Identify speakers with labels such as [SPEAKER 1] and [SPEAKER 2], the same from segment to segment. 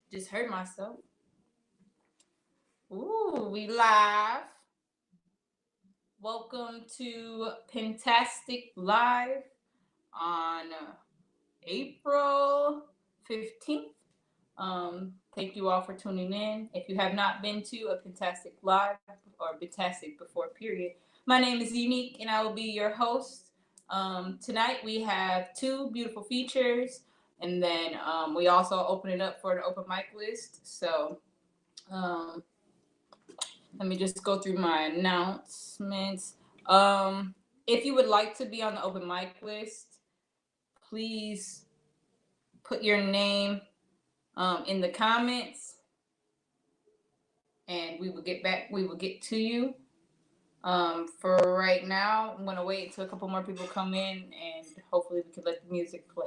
[SPEAKER 1] Just heard myself. Ooh, we live. Welcome to PENtastic Live on April 15th. Thank you all for tuning in. If you have not been to a PENtastic Live or PENtastic before, period, my name is Unique and I will be your host. Tonight we have two beautiful features, and then we also open it up for an open mic list. So um, let me just go through my announcements. If you would like to be on the open mic list, please put your name in the comments, and we will get back. We will get to you. For right now, I'm gonna wait until a couple more people come in, and hopefully we can let the music play.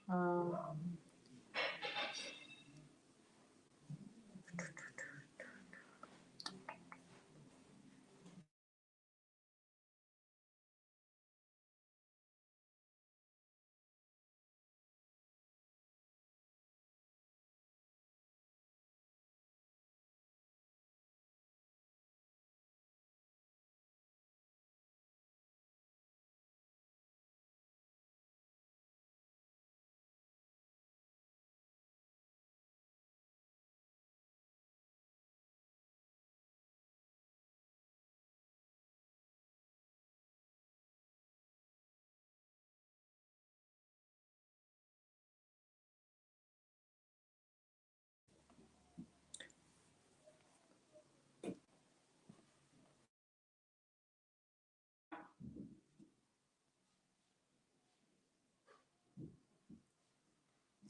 [SPEAKER 1] Um,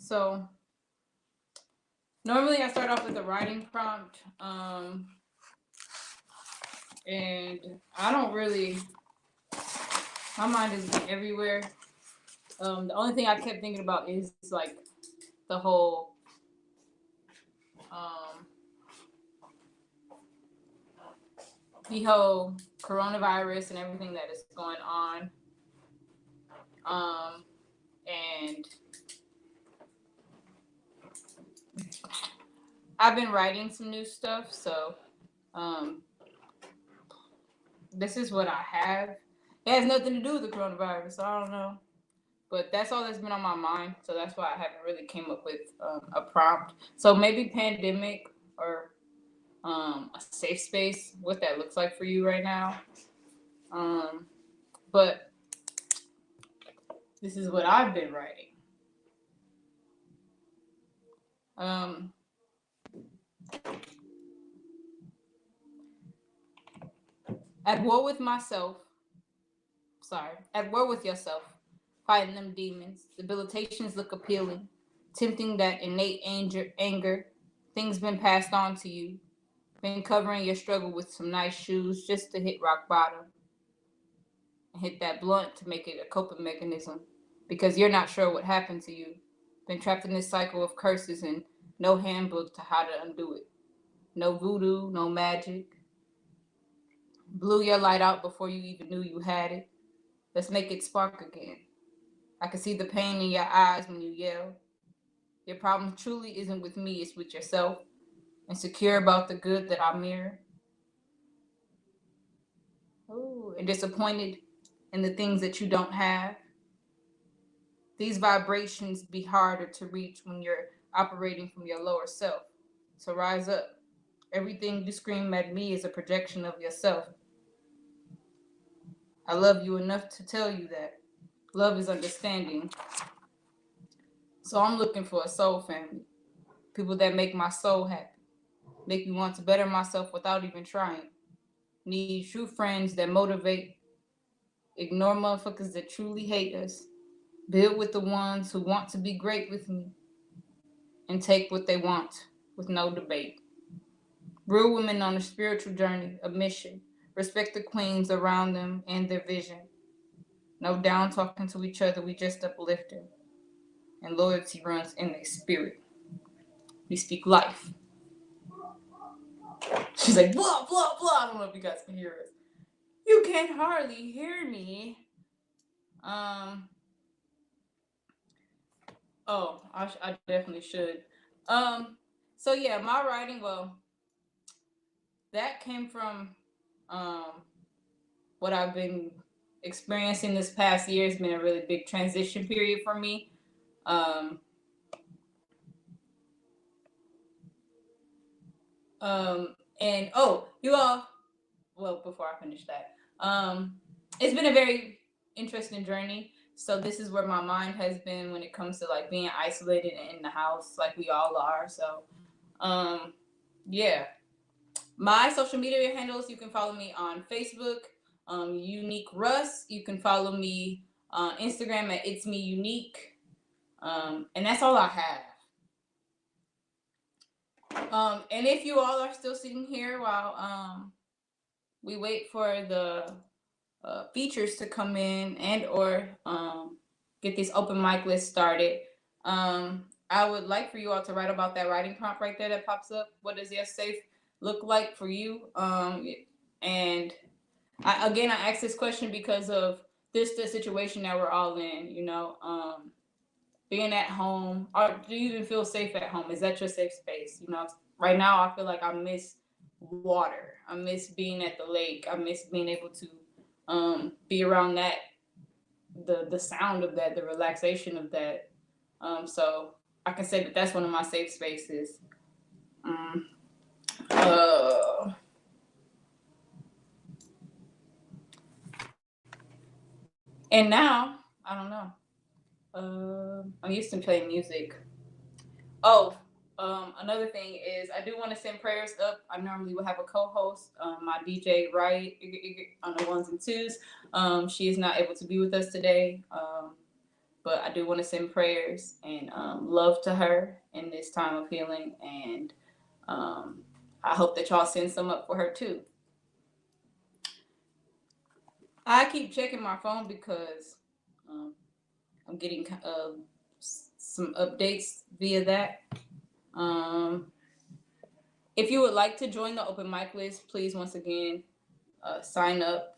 [SPEAKER 1] so normally I start off with a writing prompt, and I don't really. My mind is everywhere. The only thing I kept thinking about is like the whole um, coronavirus and everything that is going on. And I've been writing some new stuff, so um, this is what I have. It has nothing to do with the coronavirus, so I don't know. But that's all that's been on my mind, so that's why I haven't really came up with a prompt. So maybe pandemic or a safe space, what that looks like for you right now. But this is what I've been writing. Um, at war with myself, at war with yourself, fighting them demons. Debilitations look appealing, tempting that innate anger. Things been passed on to you. Been covering your struggle with some nice shoes just to hit rock bottom and hit that blunt to make it a coping mechanism because you're not sure what happened to you. Been trapped in this cycle of curses and no handbook to how to undo it. No voodoo, no magic. Blew your light out before you even knew you had it. Let's make it spark again. I can see the pain in your eyes when you yell. Your problem truly isn't with me, it's with yourself. Insecure about the good that I mirror. Ooh, and disappointed in the things that you don't have. These vibrations be harder to reach when you're operating from your lower self. So rise up. Everything you scream at me is a projection of yourself. I love you enough to tell you that. Love is understanding. So I'm looking for a soul family. People that make my soul happy. Make me want to better myself without even trying. Need true friends that motivate. Ignore motherfuckers that truly hate us. Build with the ones who want to be great with me. And take what they want with no debate. Real women on a spiritual journey, a mission. Respect the queens around them and their vision. No down talking to each other, we just uplifting. And loyalty runs in their spirit. We speak life. She's like, blah, blah, blah. I don't know if you guys can hear us. You can't hardly hear me. Oh, I definitely should. So yeah, my writing, well, that came from um what I've been experiencing this past year. Has been a really big transition period for me. Um, and oh, you all. Well, before I finish that, it's been a very interesting journey. So this is where my mind has been when it comes to like being isolated in the house, like we all are. So, um, yeah. My social media handles, you can follow me on Facebook, Unique Russ. You can follow me on Instagram at It's Me Unique. And that's all I have. And if you all are still sitting here while we wait for the features to come in and or get this open mic list started, I would like for you all to write about that writing prompt right there that pops up. What does your safe look like for you? And I asked this question because of the situation that we're all in. Being at home, or do you even feel safe at home? Is that your safe space? Right now I feel like I miss water. I miss being at the lake. I miss being able to be around that, the sound of that, the relaxation of that. So I can say that that's one of my safe spaces. Um, uh, and now I don't know. I'm used to playing music. Oh, another thing is I do want to send prayers up. I normally would have a co-host, my DJ Right on the ones and twos. She is not able to be with us today. But I do want to send prayers and love to her in this time of healing, and I hope that y'all send some up for her too. I keep checking my phone because um, I'm getting some updates via that. Um, if you would like to join the open mic list, please once again sign up.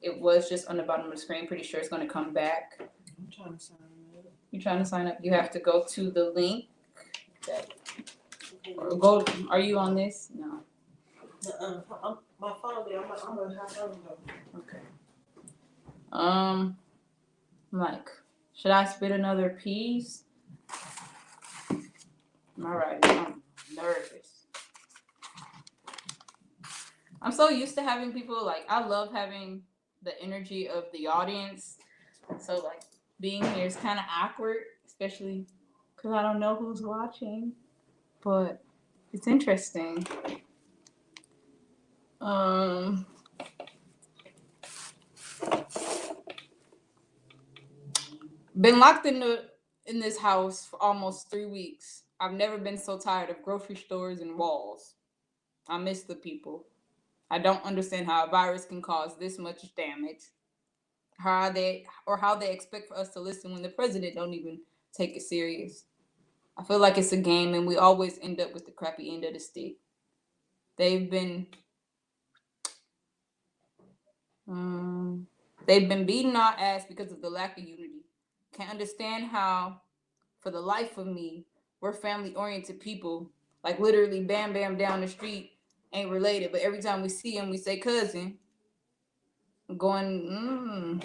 [SPEAKER 1] It was just on the bottom of the screen. Pretty sure it's going to come back.
[SPEAKER 2] I'm trying to sign up.
[SPEAKER 1] You're trying to sign up. You have to go to the link. Or go. Are you on this? No.
[SPEAKER 2] My phone there. I'm gonna have to go.
[SPEAKER 1] Okay. Like, should I spit another piece? All right. I'm nervous. I'm so used to having people like. I love having the energy of the audience. So like, being here is kind of awkward, especially because I don't know who's watching. But it's interesting. Um. Been locked in this house for almost 3 weeks. I've never been so tired of grocery stores and walls. I miss the people. I don't understand how a virus can cause this much damage. How they expect for us to listen when the president don't even take it serious. I feel like it's a game and we always end up with the crappy end of the stick. They've been they've been beating our ass because of the lack of unity. Can't understand how, for the life of me, we're family oriented people. Like literally, bam bam down the street ain't related, but every time we see him, we say cousin. I'm going,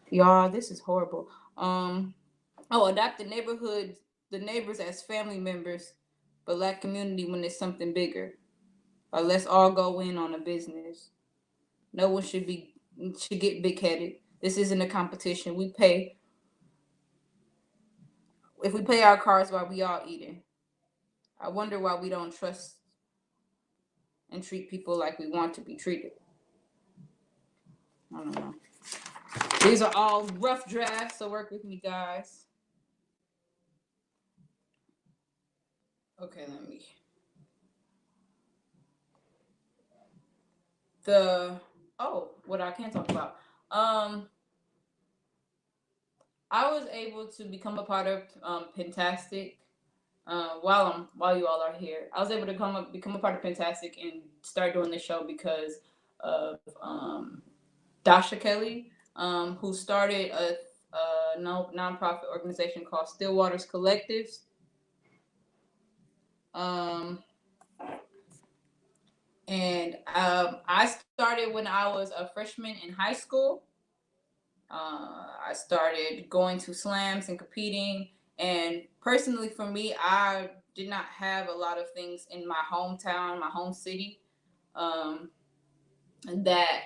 [SPEAKER 1] y'all, this is horrible. Adopt the neighbors as family members, but lack community when it's something bigger. Like let's all go in on a business. No one should get big headed. This isn't a competition. If we play our cards while we all eating. I wonder why we don't trust and treat people like we want to be treated. I don't know. These are all rough drafts, so work with me, guys. Okay, let me. What I can talk about. I was able to become a part of PENtastic while you all are here. I was able to become a part of PENtastic and start doing the show because of Dasha Kelly, who started nonprofit organization called Stillwater's Collectives. And I started when I was a freshman in high school. I started going to slams and competing. And personally, for me, I did not have a lot of things in my hometown, my home city, that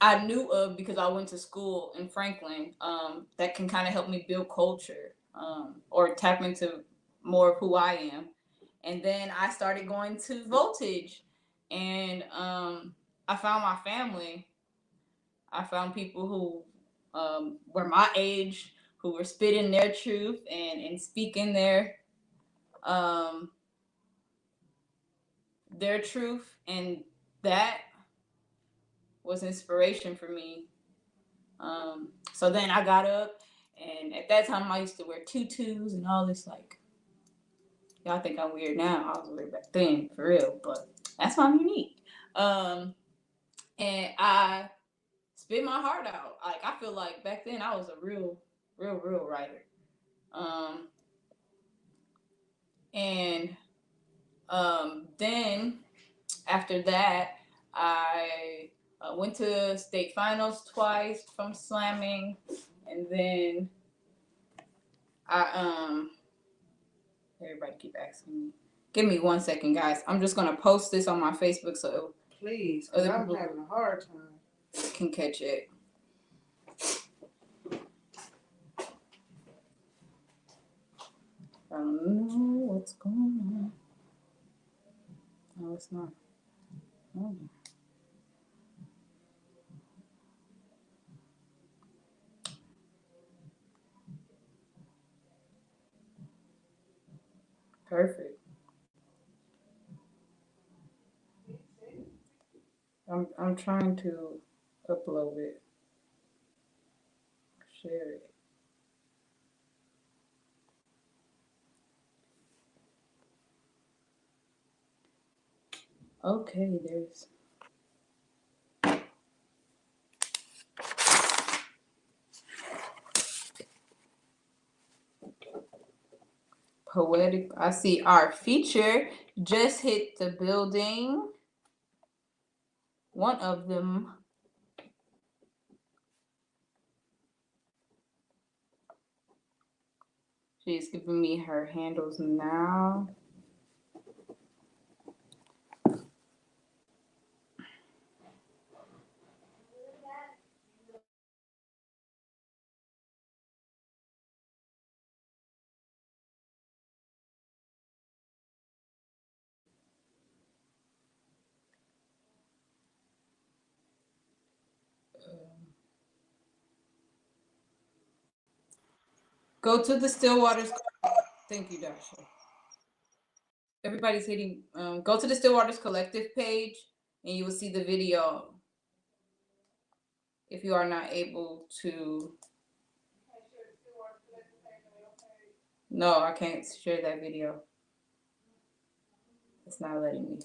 [SPEAKER 1] I knew of because I went to school in Franklin, that can kind of help me build culture, or tap into more of who I am. And then I started going to Voltage, and I found my family. I found people who were my age, who were spitting their truth and speaking um, their truth, and that was inspiration for me. So then I got up, and at that time I used to wear tutus and all this. Like, y'all think I'm weird now. I was weird back then, for real, but that's why I'm unique. And I spit my heart out. Like, I feel like back then I was a real writer. Um, and Then after that, I went to state finals twice from slamming, and then I everybody keep asking me. Give me 1 second, guys. I'm just gonna post this on my Facebook so
[SPEAKER 2] please, because I'm having a hard time.
[SPEAKER 1] Can catch it. I don't know what's going on. No, it's not. Oh. Perfect. I'm trying to upload it, share it. Okay, there's. Poetic. I see our feature just hit the building. One of them. She's giving me her handles now. Go to the Stillwater's. Thank you, Dasha. Everybody's hitting. Go to the Stillwater's Collective page, and you will see the video. If you are not able to. No, I can't share that video. It's not letting me.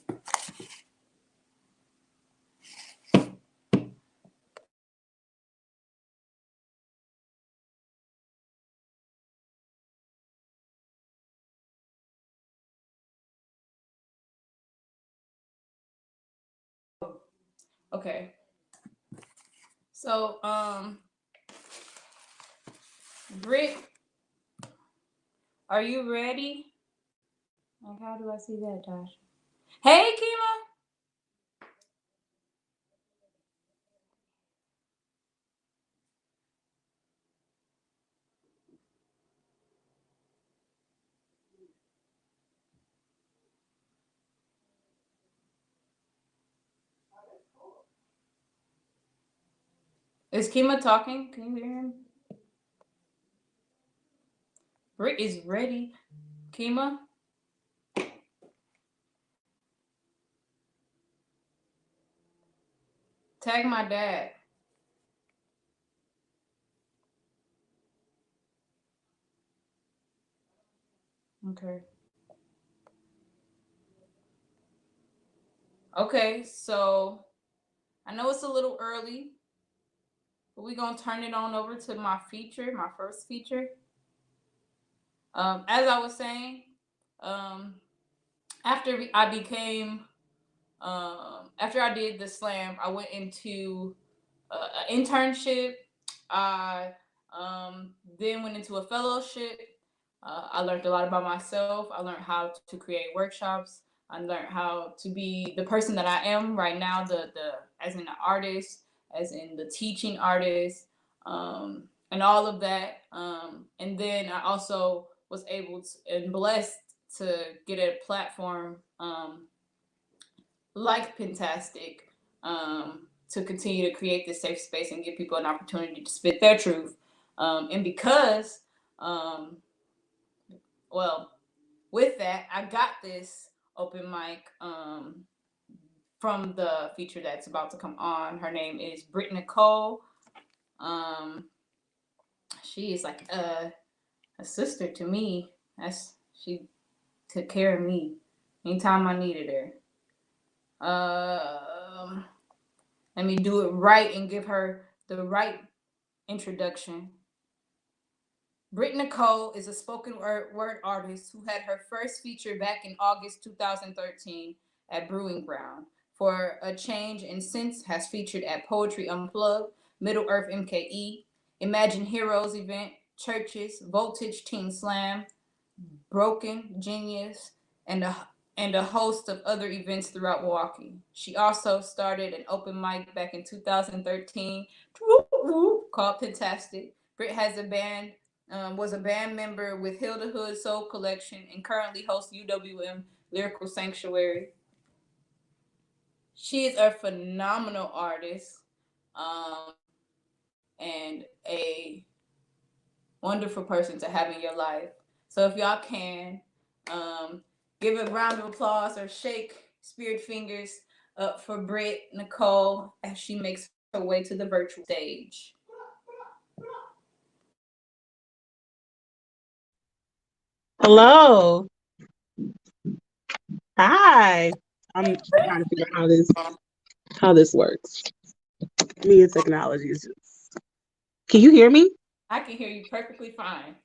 [SPEAKER 1] Okay. So, Brit, are you ready? Like, how do I see that, Josh? Hey, Kima. Is Kima talking? Can you hear him? Brit is ready. Kima? Tag my dad. Okay. Okay, so I know it's a little early we're gonna turn it on over to my feature, my first feature. As I was saying, um, after I became, after I did the slam, I went into an internship. I then went into a fellowship. I learned a lot about myself. I learned how to create workshops. I learned how to be the person that I am right now, the as in the artist, as in the teaching artist, and all of that. And then I also was able to and blessed to get a platform like PENtastic, to continue to create this safe space and give people an opportunity to spit their truth. And because, um, well, with that, I got this open mic from the feature that's about to come on. Her name is Brit Nicole. Um, she is like a sister to me. She took care of me anytime I needed her. Let me do it right and give her the right introduction. Brit Nicole is a spoken word artist who had her first feature back in August 2013 at Brewing Ground. For a change, and since has featured at Poetry Unplugged, Middle Earth MKE, Imagine Heroes event, churches, Voltage Teen Slam, Broken, Genius, and a host of other events throughout Milwaukee. She also started an open mic back in 2013 called PENtastic. Britt has a band, was a band member with Hilda Hood Soul Collection, and currently hosts UWM Lyrical Sanctuary. She is a phenomenal artist, um, and a wonderful person to have in your life. So if y'all can, um, give a round of applause or shake spirit fingers up for Brit Nicole as she makes her way to the virtual stage.
[SPEAKER 3] Hello. Hi. I'm trying to figure out how this works. Me and technology is just. Can you hear me?
[SPEAKER 1] I can hear you perfectly fine.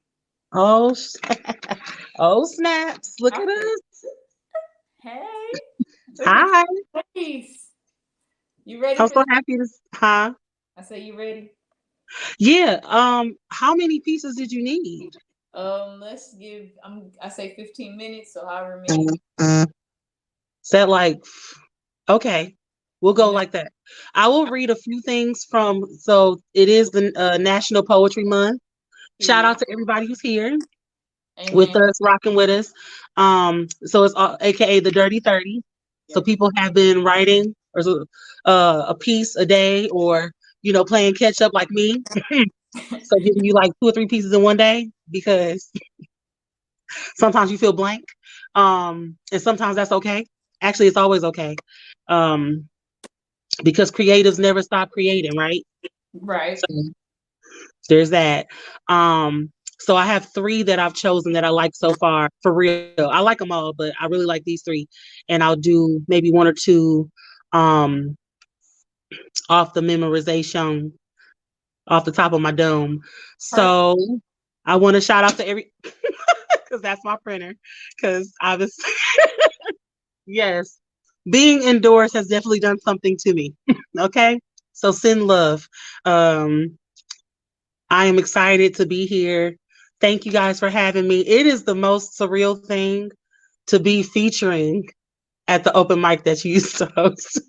[SPEAKER 3] Oh, oh snaps! Look at
[SPEAKER 1] Okay.
[SPEAKER 3] us.
[SPEAKER 1] Hey, look at
[SPEAKER 3] Hi.
[SPEAKER 1] your face. You ready
[SPEAKER 3] I'm
[SPEAKER 1] for
[SPEAKER 3] so
[SPEAKER 1] this?
[SPEAKER 3] happy to. Huh?
[SPEAKER 1] I say you ready.
[SPEAKER 3] Yeah. How many pieces did you need?
[SPEAKER 1] Let's give. I say 15 minutes, so however many.
[SPEAKER 3] Is that like okay? We'll
[SPEAKER 1] You
[SPEAKER 3] go
[SPEAKER 1] know.
[SPEAKER 3] like that. I will read a few things from. So it is the National Poetry Month. Shout out
[SPEAKER 1] Period.
[SPEAKER 3] to everybody who's here with
[SPEAKER 1] Amen.
[SPEAKER 3] us, rocking with us. So it's AKA the Dirty 30. So
[SPEAKER 1] Yes.
[SPEAKER 3] people have been writing or a piece a day, or playing catch up like me. So giving you like 2 or 3 pieces in one day because sometimes you feel blank, and sometimes that's okay. Actually, it's always okay, um, because creatives never stop creating, right?
[SPEAKER 1] Right.
[SPEAKER 3] So there's that. Um, so I have three that I've chosen that I like so far. For real, I like them all, but I really like these three, and I'll do maybe one or two um, off the memorization, off the top of my dome.
[SPEAKER 1] Perfect.
[SPEAKER 3] So I want to shout out to every because that's my printer. Because I was yes, being indoors has definitely done something to me. Okay, so send love. Um, I am excited to be here. Thank you guys for having me. It is the most surreal thing to be featuring at the open mic that you used to host.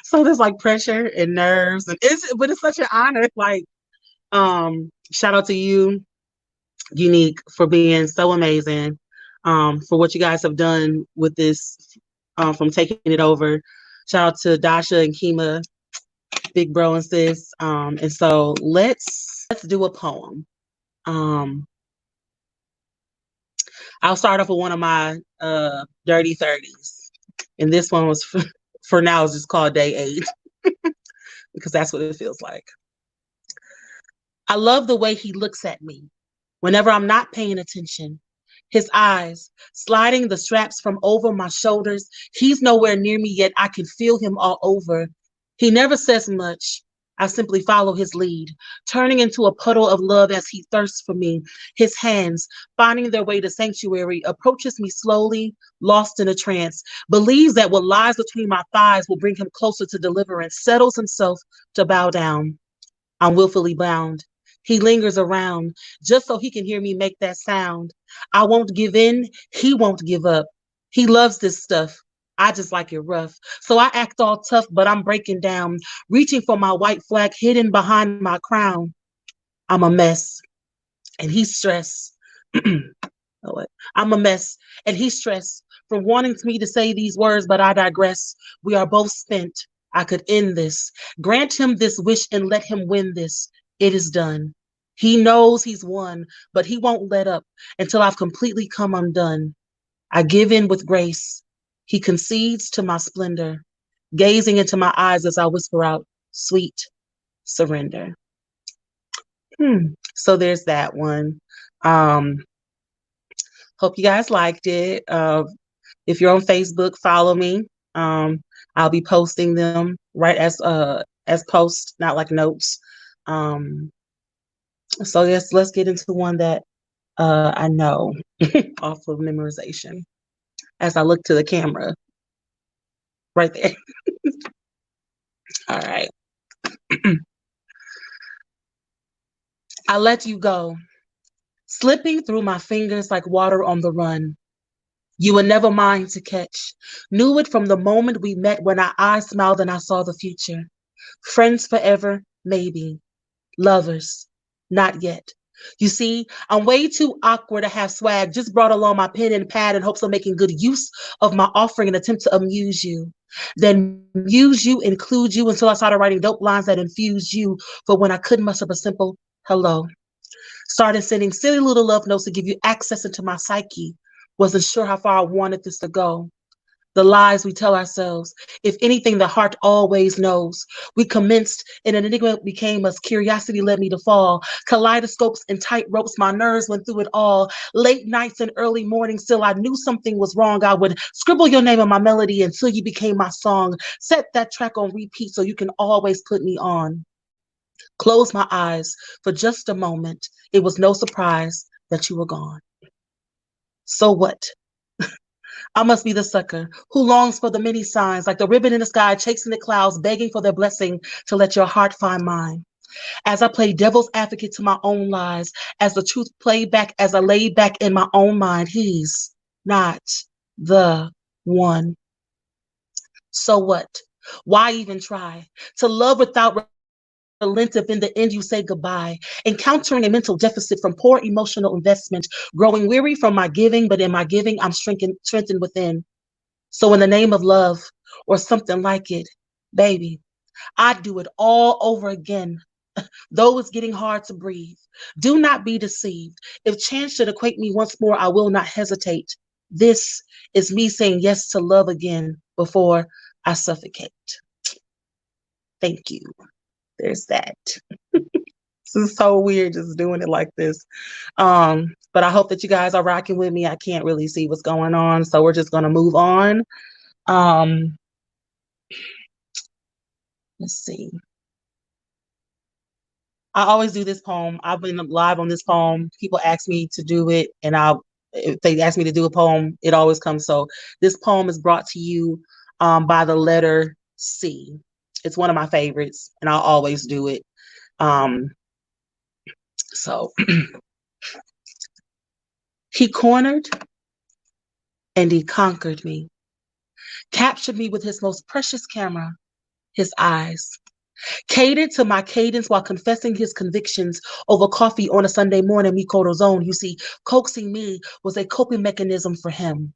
[SPEAKER 3] So there's like pressure and nerves, and but it's such an honor. Like, shout out to you, Unique, for being so amazing. For what you guys have done with this, from taking it over. Shout out to Dasha and Kima, big bro and sis. And so let's do a poem. Um, I'll start off with one of my dirty 30s. And this one was for now is just called day 8 because that's what it feels like. I love the way he looks at me whenever I'm not paying attention. His eyes sliding the straps from over my shoulders. He's nowhere near me, yet I can feel him all over. He never says much. I simply follow his lead, turning into a puddle of love as he thirsts for me. His hands, finding their way to sanctuary, approaches me slowly, lost in a trance, believes that what lies between my thighs will bring him closer to deliverance, settles himself to bow down. I'm willfully bound. He lingers around just so he can hear me make that sound. I won't give in. He won't give up. He loves this stuff. I just like it rough. So I act all tough, but I'm breaking down, reaching for my white flag hidden behind my crown. I'm a mess, and he's stressed. Oh, what? I'm a mess, and he's stressed from wanting me to say these words, but I digress. We are both spent. I could end this. Grant him this wish and let him win this. It is done. He knows he's won, but he won't let up until I've completely come undone. I give in with grace. He concedes to my splendor, gazing into my eyes as I whisper out, sweet surrender. So there's that one. Um, Hope you guys liked it. If you're on Facebook, follow me. I'll be posting them right as posts, not like notes. Um, so yes, let's get into one that I know off of memorization. As I look to the camera, right there. All right. I let you go, slipping through my fingers like water on the run. You were never mine to catch. Knew it from the moment we met when our eyes smiled and I saw the future. Friends forever, maybe. Lovers, not yet. You see, I'm way too awkward to have swag. Just brought along my pen and pad in hopes of making good use of my offering and attempt to amuse you. Then muse you, include you until I started writing dope lines that infused you for when I couldn't muster up a simple hello. Started sending silly little love notes to give you access into my psyche. Wasn't sure how far I wanted this to go. The lies we tell ourselves. If anything, the heart always knows. We commenced, and an enigma became us. Curiosity led me to fall. Kaleidoscopes and tight ropes, my nerves went through it all. Late nights and early mornings, still I knew something was wrong. I would scribble your name on my melody until you became my song. Set that track on repeat so you can always put me on. Close my eyes for just a moment. It was no surprise that you were gone. So what? I must be the sucker who longs for the many signs, like the ribbon in the sky, chasing the clouds, begging for their blessing to let your heart find mine. As I play devil's advocate to my own lies, as the truth played back, as I lay back in my own mind, he's not the one. So what? Why even try to love without relent if in the end you say goodbye? Encountering a mental deficit from poor emotional investment, growing weary from my giving, but in my giving, I'm strengthened within. So, in the name of love or something like it, baby, I'd do it all over again. Though it's getting hard to breathe, do not be deceived. If chance should acquaint me once more, I will not hesitate. This is me saying yes to love again before I suffocate. Thank you. There's that. This is so weird just doing it like this. But I hope that you guys are rocking with me. I can't really see what's going on, so we're just gonna move on. Um, let's see. I always do this poem. I've been live on this poem. People ask me to do it, and if they ask me to do a poem, it always comes. So this poem is brought to you by the letter C. It's one of my favorites, and I'll always do it. Um, so he cornered and he conquered me, captured me with his most precious camera, his eyes. Catered to my cadence while confessing his convictions over coffee on a Sunday morning, Mikoto's own. You see, coaxing me was a coping mechanism for him.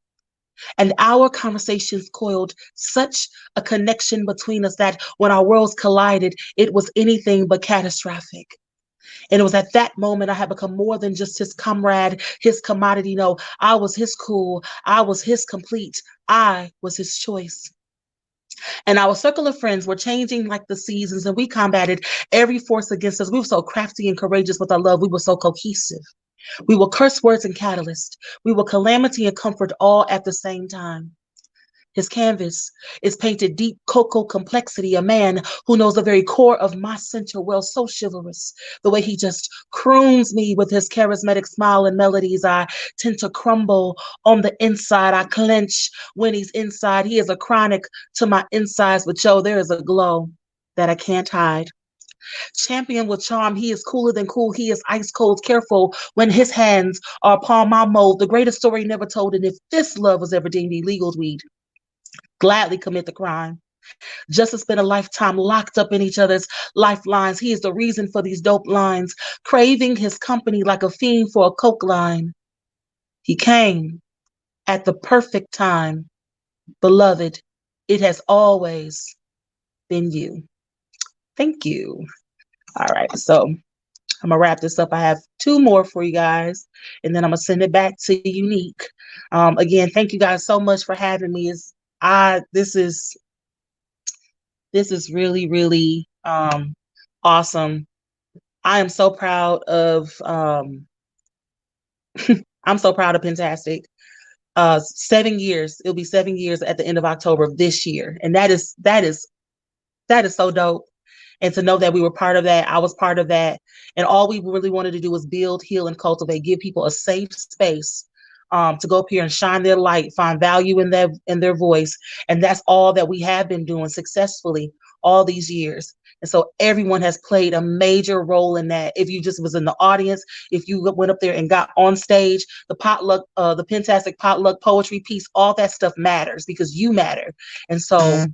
[SPEAKER 3] And our conversations coiled such a connection between us that when our worlds collided, it was anything but catastrophic. And it was at that moment I had become more than just his comrade, his commodity. No, I was his cool. I was his complete. I was his choice. And our circle of friends were changing like the seasons, and we combated every force against us. We were so crafty and courageous with our love. We were so cohesive. We were curse words and catalyst. We were calamity and comfort all at the same time. His canvas is painted deep cocoa complexity, a man who knows the very core of my center well, so chivalrous. The way he just croons me with his charismatic smile and melodies, I tend to crumble on the inside. I clench when he's inside. He is a chronic to my insides, but yo, there is a glow that I can't hide. Champion with charm, he is cooler than cool. He is ice cold, careful when his hands are upon my mold. The greatest story never told, and if this love was ever deemed illegal, we'd gladly commit the crime. Just to spend a lifetime locked up in each other's lifelines. He is the reason for these dope lines, craving his company like a fiend for a coke line. He came at the perfect time. Beloved, it has always been you. Thank you. All right, so I'm gonna wrap this up. I have two more for you guys, and then I'm gonna send it back to Unique. Again, thank you guys so much for having me. This is really, really awesome. I am so proud of I'm so proud of PENtastic. 7 years. It'll be 7 years at the end of October of this year. And that is so dope. And to know that we were part of that, I was part of that. And all we really wanted to do was build, heal, and cultivate, give people a safe space to go up here and shine their light, find value in their voice. And that's all that we have been doing successfully all these years. And so everyone has played a major role in that. If you just was in the audience, if you went up there and got on stage, the potluck, the PENtastic potluck poetry piece, all that stuff matters because you matter. And so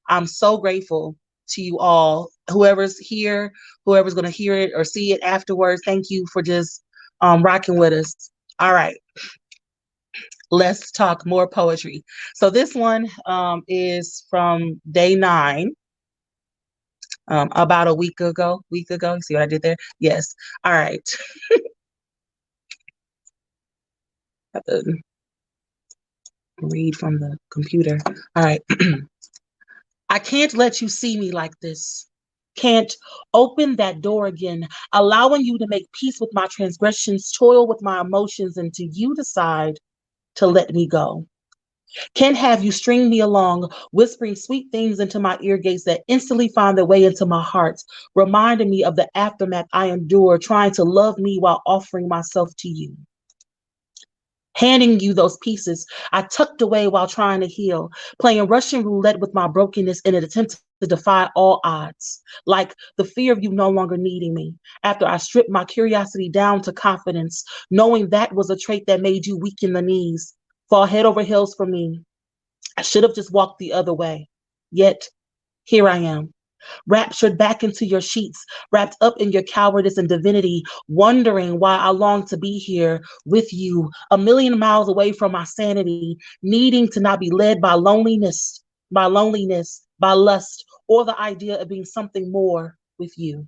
[SPEAKER 3] I'm so grateful to you all, whoever's here, whoever's going to hear it or see it afterwards. Thank you for just rocking with us. All right, let's talk more poetry. So this one is from day 9, about a week ago. You see what I did there? Yes. All right. Have to read from the computer. All right. I can't let you see me like this. Can't open that door again, allowing you to make peace with my transgressions, toil with my emotions until you decide to let me go. Can't have you string me along, whispering sweet things into my ear gates that instantly find their way into my heart, reminding me of the aftermath I endure, trying to love me while offering myself to you. Handing you those pieces I tucked away while trying to heal, playing Russian roulette with my brokenness in an attempt to defy all odds, like the fear of you no longer needing me, after I stripped my curiosity down to confidence, knowing that was a trait that made you weak in the knees, fall head over heels for me. I should have just walked the other way. Yet, here I am, raptured back into your sheets, wrapped up in your cowardice and divinity, wondering why I long to be here with you, a million miles away from my sanity, needing to not be led by loneliness, by lust, or the idea of being something more with you.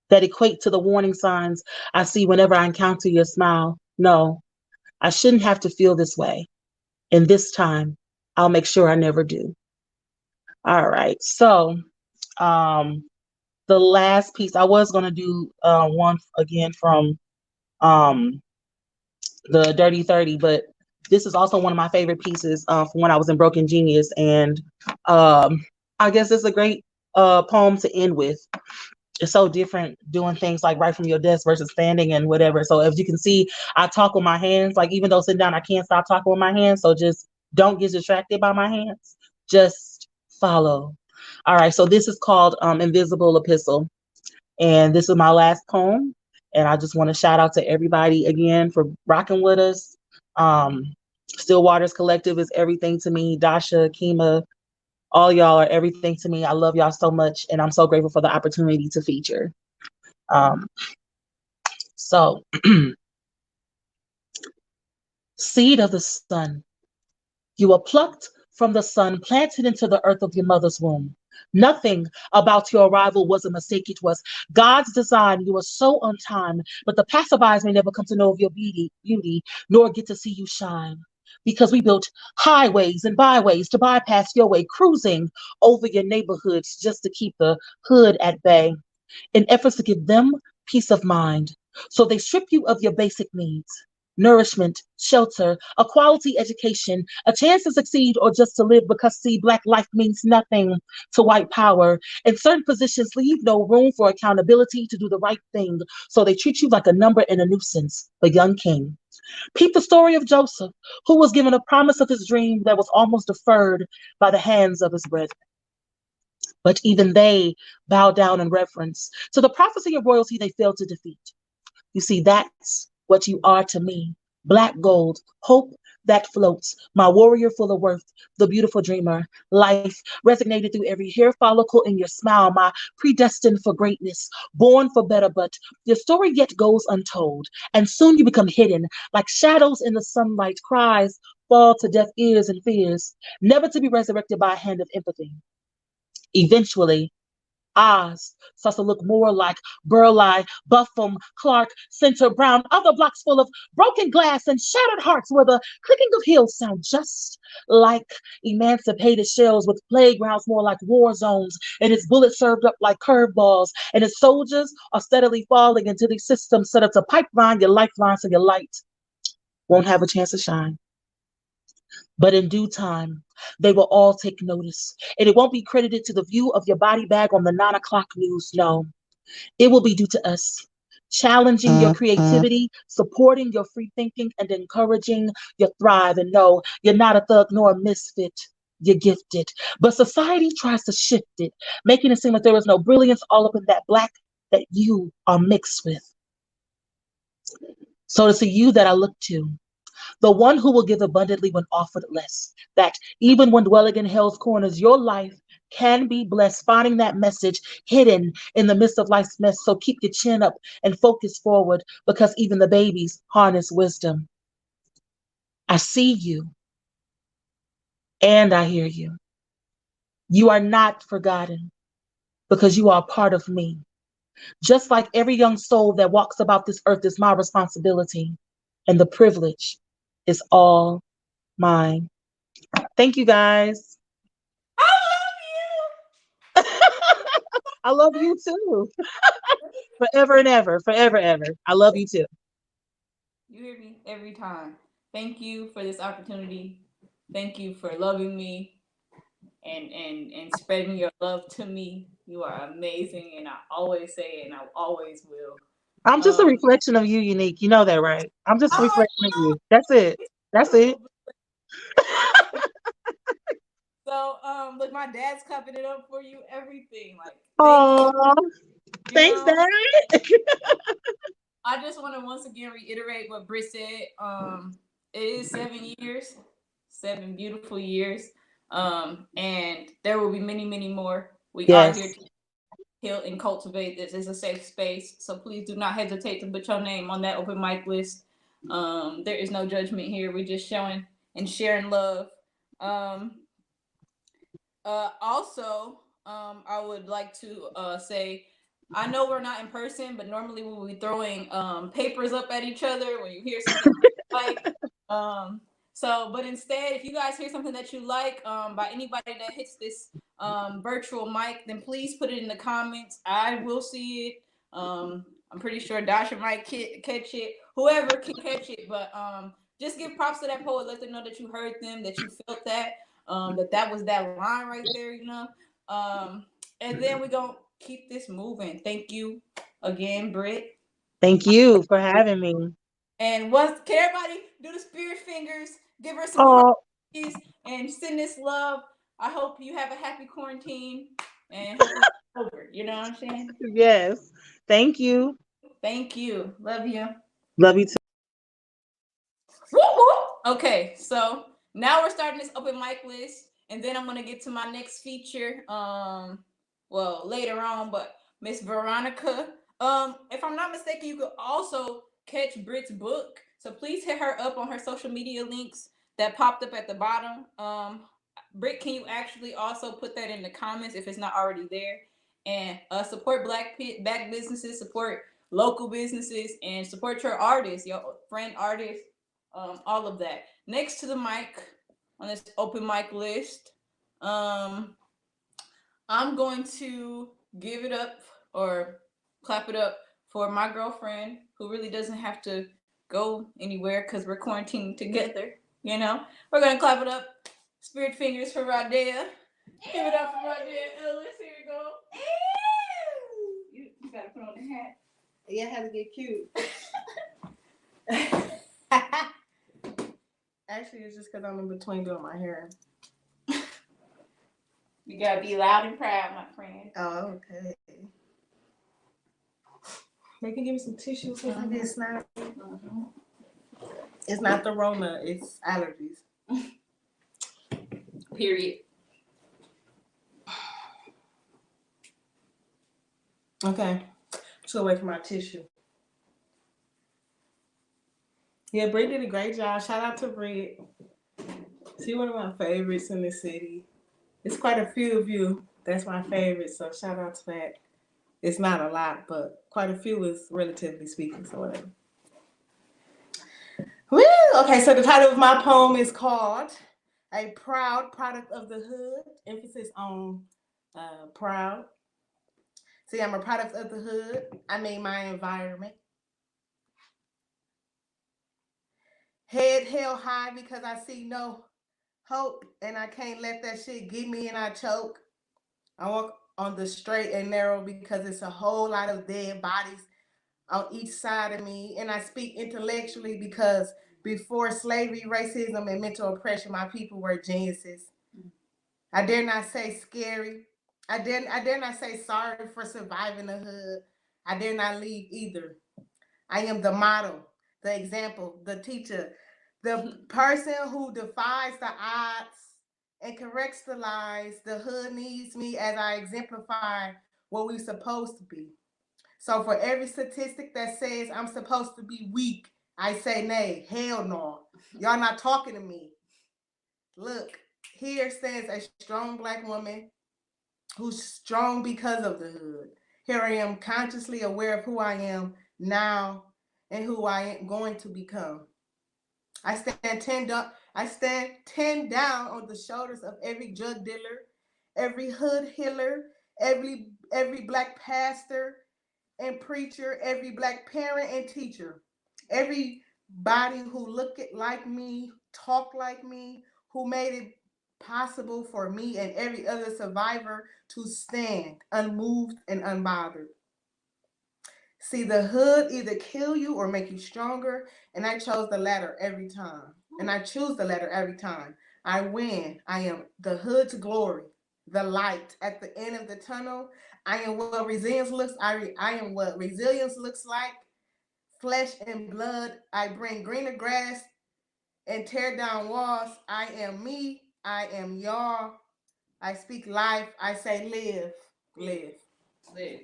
[SPEAKER 3] That equate to the warning signs I see whenever I encounter your smile. No, I shouldn't have to feel this way. And this time, I'll make sure I never do. All right, so the last piece, I was going to do one again from the Dirty 30, but this is also one of my favorite pieces from when I was in Broken Genius, and I guess it's a great poem to end with. It's so different doing things like right from your desk versus standing and whatever. So as you can see, I talk with my hands. Like even though sitting down, I can't stop talking with my hands. So just don't get distracted by my hands. Just follow. All right. So this is called Invisible Epistle. And this is my last poem. And I just want to shout out to everybody again for rocking with us. Still Waters Collective is everything to me. Dasha, Kima, all y'all are everything to me. I love y'all so much, and I'm so grateful for the opportunity to feature. So, seed of the sun, you were plucked from the sun, planted into the earth of your mother's womb. Nothing about your arrival was a mistake. It was God's design. You were so on time, but the passerbys may never come to know of your beauty, nor get to see you shine. Because we built highways and byways to bypass your way, cruising over your neighborhoods just to keep the hood at bay, in efforts to give them peace of mind. So they strip you of your basic needs.
[SPEAKER 4] nourishment, shelter, a quality education, a chance to succeed or just to live because, see, Black life means nothing to white power. And certain positions leave no room for accountability to do the right thing, so they treat you like a number and a nuisance, the young king. Peep the story of Joseph, who was given a promise of his dream that was almost deferred by the hands of his brethren. But even they bow down in reverence to the prophecy of royalty they failed to defeat. You see, that's what you are to me. Black gold, hope that floats, my warrior full of worth, the beautiful dreamer, life resonated through every hair follicle in your smile, my predestined for greatness, born for better, but your story yet goes untold, and soon you become hidden, like shadows in the sunlight, cries fall to deaf ears and fears, never to be resurrected by a hand of empathy. Eventually, Oz starts to look more like Burleigh, Buffum, Clark, Center, Brown, other blocks full of broken glass and shattered hearts where the clicking of heels sound just like emancipated shells, with playgrounds more like war zones and its bullets served up like curveballs, and its soldiers are steadily falling into these systems set up to pipeline your lifeline so your light won't have a chance to shine. But in due time, they will all take notice. And it won't be credited to the view of your body bag on the 9 o'clock news. No, it will be due to us. Challenging your creativity, supporting your free thinking, and encouraging your thrive. And no, you're not a thug nor a misfit. You're gifted. But society tries to shift it, making it seem like there is no brilliance all up in that black that you are mixed with. So it's a you that I look to, the one who will give abundantly when offered less. That even when dwelling in hell's corners, your life can be blessed, finding that message hidden in the midst of life's mess. So keep your chin up and focus forward, because even the babies harness wisdom. I see you and I hear you. You are not forgotten because you are a part of me. Just like every young soul that walks about this earth is my responsibility, and the privilege is all mine. Thank you guys.
[SPEAKER 1] I
[SPEAKER 4] I love you too. Forever and ever, forever, ever. I love you too.
[SPEAKER 1] love you. You hear me every time. Thank you for this opportunity. Thank you for loving me and spreading your love to me. You are amazing, and I always say it, and I always will.
[SPEAKER 4] I'm just a
[SPEAKER 1] Um,
[SPEAKER 4] reflection of you, Unique. You know that, right? I'm just a
[SPEAKER 1] I already
[SPEAKER 4] reflection of you. That's it. That's it.
[SPEAKER 1] know. So, look, my dad's cupping it up for you. Everything, like, thank you.
[SPEAKER 4] Oh,
[SPEAKER 1] You
[SPEAKER 4] thanks,
[SPEAKER 1] know,
[SPEAKER 4] Dad.
[SPEAKER 1] I just want to once again reiterate what Britt said. It is 7 years, 7 beautiful years, and there will be many, many more. We are here
[SPEAKER 4] Yes.
[SPEAKER 1] to heal and cultivate. This is a safe space, so please do not hesitate to put your name on that open mic list. There is no judgment here. We're just showing and sharing love. Um, also, I would like to say, I know we're not in person, but normally we'll be throwing papers up at each other when you hear something like. Um, but instead, if you guys hear something that you like by anybody that hits this virtual mic, then please put it in the comments. I will see it. I'm pretty sure Dasha might catch it. Whoever can catch it, but just give props to that poet. Let them know that you heard them, that you felt that, that was that line right there, you know. Um, and then we gonna keep this moving. Thank you again, Britt.
[SPEAKER 4] Thank you for having me.
[SPEAKER 1] And once can everybody do the spirit fingers, give her some
[SPEAKER 4] Oh,
[SPEAKER 1] hearts and send this love. I hope you have a happy quarantine and hopefully it's over. You know what I'm saying?
[SPEAKER 4] yes. Thank you.
[SPEAKER 1] Thank you. Love you.
[SPEAKER 4] Love you too.
[SPEAKER 1] Woo woo. Okay, so now we're starting this open mic list, and then I'm gonna get to my next feature. Well, later on, but Miss Veronica. If I'm not mistaken, you could also catch Brit's book. So please hit her up on her social media links that popped up at the bottom. Brit, can you actually also put that in the comments if it's not already there? And support black businesses, support local businesses, and support your artists, your friend artists, all of that. Next to the mic on this open mic list, um, I'm going to give it up or clap it up for my girlfriend who really doesn't have to go anywhere because we're quarantining together. You know, we're gonna clap it up. Spirit fingers for Rodea. Give it up for Rodea Ellis. Here you go. You gotta put on the hat.
[SPEAKER 2] Yeah, I had to get cute. Actually, it's just because I'm in between doing my hair.
[SPEAKER 1] You gotta be loud and proud, my friend.
[SPEAKER 2] Oh, okay. They can give me some tissue since I get snotty. It's not the Rona, it's allergies.
[SPEAKER 1] Period.
[SPEAKER 2] Okay. So wait for my tissue. Yeah, Brit did a great job. Shout out to Brit. She's one of my favorites in the city. It's quite a few of you. That's my favorite, so shout out to that. It's not a lot, but quite a few is relatively speaking, so whatever. Woo! Okay, so the title of my poem is called A Proud Product of the Hood. Emphasis on proud. See, I'm a product of the hood. I made my environment. Head held high because I see no hope and I can't let that shit get me and I choke. I walk on the straight and narrow because it's a whole lot of dead bodies on each side of me. And I speak intellectually because before slavery, racism, and mental oppression, my people were geniuses. I dare not say scary. I dare not say sorry for surviving the hood. I dare not leave either. I am the model, the example, the teacher, the person who defies the odds and corrects the lies. The hood needs me as I exemplify what we're supposed to be. So for every statistic that says I'm supposed to be weak, I say nay, hell no. Y'all not talking to me. Look, here stands a strong Black woman who's strong because of the hood. Here I am consciously aware of who I am now and who I am going to become. I stand 10 down on the shoulders of every drug dealer, every hood healer, every Black pastor and preacher, every Black parent and teacher, everybody who look like me, talk like me, who made it possible for me and every other survivor to stand unmoved and unbothered. See, the hood either kill you or make you stronger, and I chose the latter every time. And I choose the latter every time. I win. I am the hood's glory, the light at the end of the tunnel. I am what resilience looks. I am what resilience looks like. Flesh and blood. I bring greener grass and tear down walls. I am me. I am y'all. I speak life. I say live. Live.
[SPEAKER 1] Live.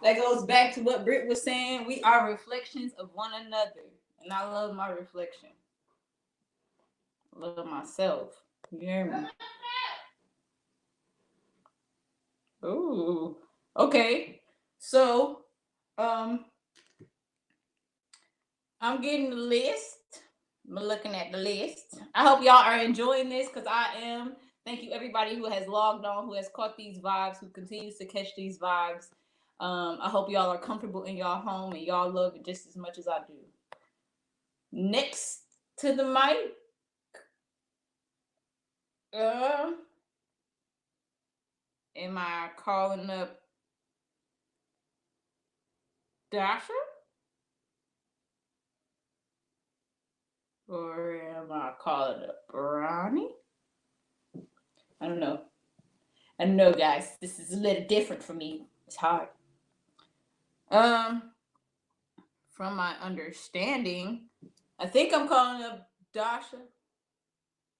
[SPEAKER 1] That goes back to what Brit was saying. We are reflections of one another. And I love my reflection. I love myself. You hear me? Ooh. Okay. So, I'm getting the list. I'm looking at the list. I hope y'all are enjoying this because I am. Thank you everybody who has logged on, who has caught these vibes, who continues to catch these vibes. I hope y'all are comfortable in y'all home and y'all love it just as much as I do. Next to the mic, am I calling up Dasha? Or am I calling up Ronnie? I don't know. I don't know, guys. This is a little different for me. It's hard. From my understanding, I think I'm calling up Dasha.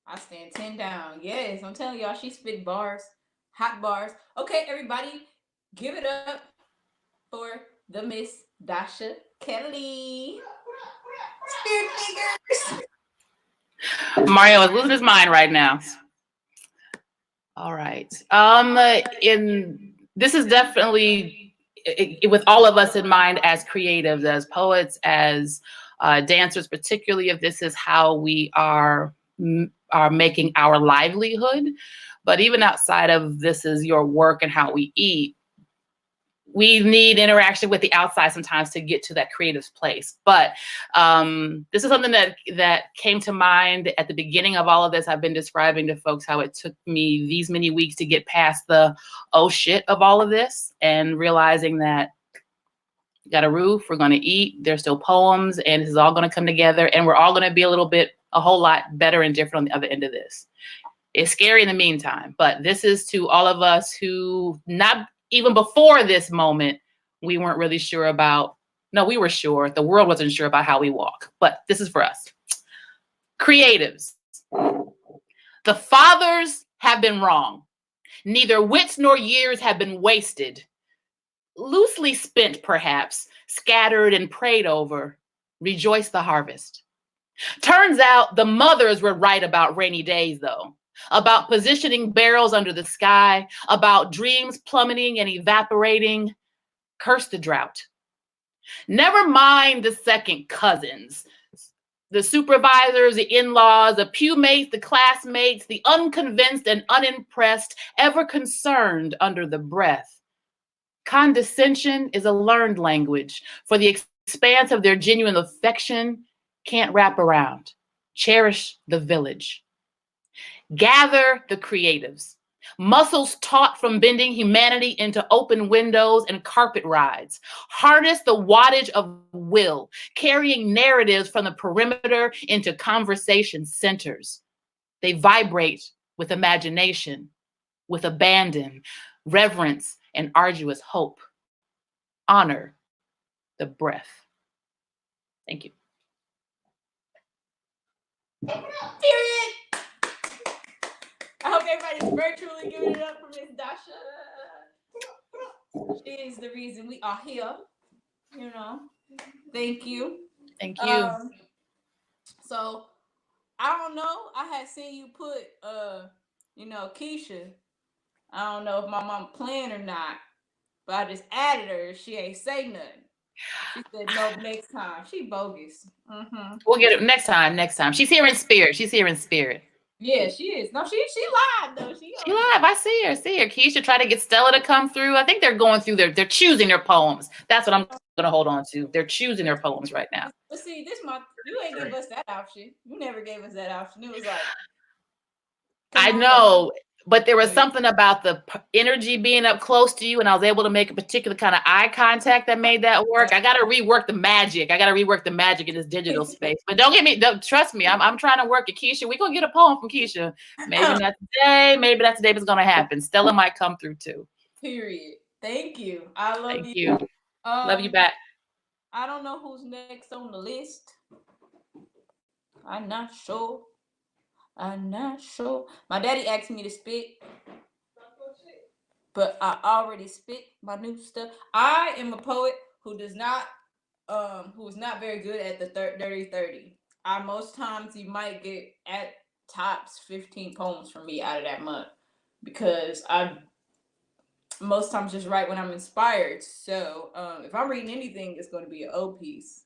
[SPEAKER 1] I stand 10 down. Yes, I'm telling y'all, she spit bars, hot bars. Okay, everybody, give it up for the Miss Dasha Kelly. Spirit fingers.
[SPEAKER 5] Mario is losing his mind right now. All right. This is definitely with all of us in mind as creatives, as poets, as dancers, particularly if this is how we are making our livelihood. But even outside of this is your work and how we eat, we need interaction with the outside sometimes to get to that creative place. But this is something that came to mind at the beginning of all of this. I've been describing to folks how it took me these many weeks to get past the oh shit of all of this, and realizing that we got a roof, we're going to eat, there's still poems, and this is all going to come together, and we're all going to be a whole lot better and different on the other end of this. It's scary in the meantime, but this is to all of us who, not even before this moment, we weren't really sure about. No, we were sure. The world wasn't sure about how we walk, but this is for us. Creatives. The fathers have been wrong. Neither wits nor years have been wasted. Loosely spent, perhaps, scattered and prayed over. Rejoice the harvest. Turns out the mothers were right about rainy days, though. About positioning barrels under the sky, about dreams plummeting and evaporating. Curse the drought. Never mind the second cousins, the supervisors, the in-laws, the pew mates, the classmates, the unconvinced and unimpressed, ever concerned under the breath. Condescension is a learned language, for the expanse of their genuine affection can't wrap around. Cherish the village. Gather the creatives. Muscles taut from bending humanity into open windows and carpet rides. Harness the wattage of will, carrying narratives from the perimeter into conversation centers. They vibrate with imagination, with abandon, reverence, and arduous hope. Honor the breath. Thank you.
[SPEAKER 1] Period. I hope everybody's virtually giving it up for Miss Dasha. She is the reason we are here. You know. Thank you.
[SPEAKER 5] Thank you.
[SPEAKER 1] So I don't know. I had seen you put Keisha. I don't know if my mom playing or not, but I just added her. She ain't say nothing. She said no next time. She bogus. Mm-hmm.
[SPEAKER 5] We'll get it next time. She's here in spirit.
[SPEAKER 1] Yeah, she is. No, she live though. She
[SPEAKER 5] live. I see her. Keisha tried to get Stella to come through. I think they're going through they're choosing their poems. That's what I'm gonna hold on to. They're choosing their poems right now.
[SPEAKER 1] But see, you ain't give us that option. You never gave us that option. It was like
[SPEAKER 5] I know, but there was something about the energy being up close to you, and I was able to make a particular kind of eye contact that made that work. I got to rework the magic. In this digital space. But trust me, I'm trying to work it. Keisha, we're going to get a poem from Keisha. Maybe not today. Maybe that's the day it's going to happen. Stella might come through too.
[SPEAKER 1] Period. Thank you. I love
[SPEAKER 5] Thank you. Love you back.
[SPEAKER 1] I don't know who's next on the list. I'm not sure. My daddy asked me to spit, but I already spit my new stuff. I am a poet who is not very good at the 30-30. Most times you might get at tops 15 poems from me out of that month, because I most times just write when I'm inspired. So if I'm reading anything, it's going to be an O piece.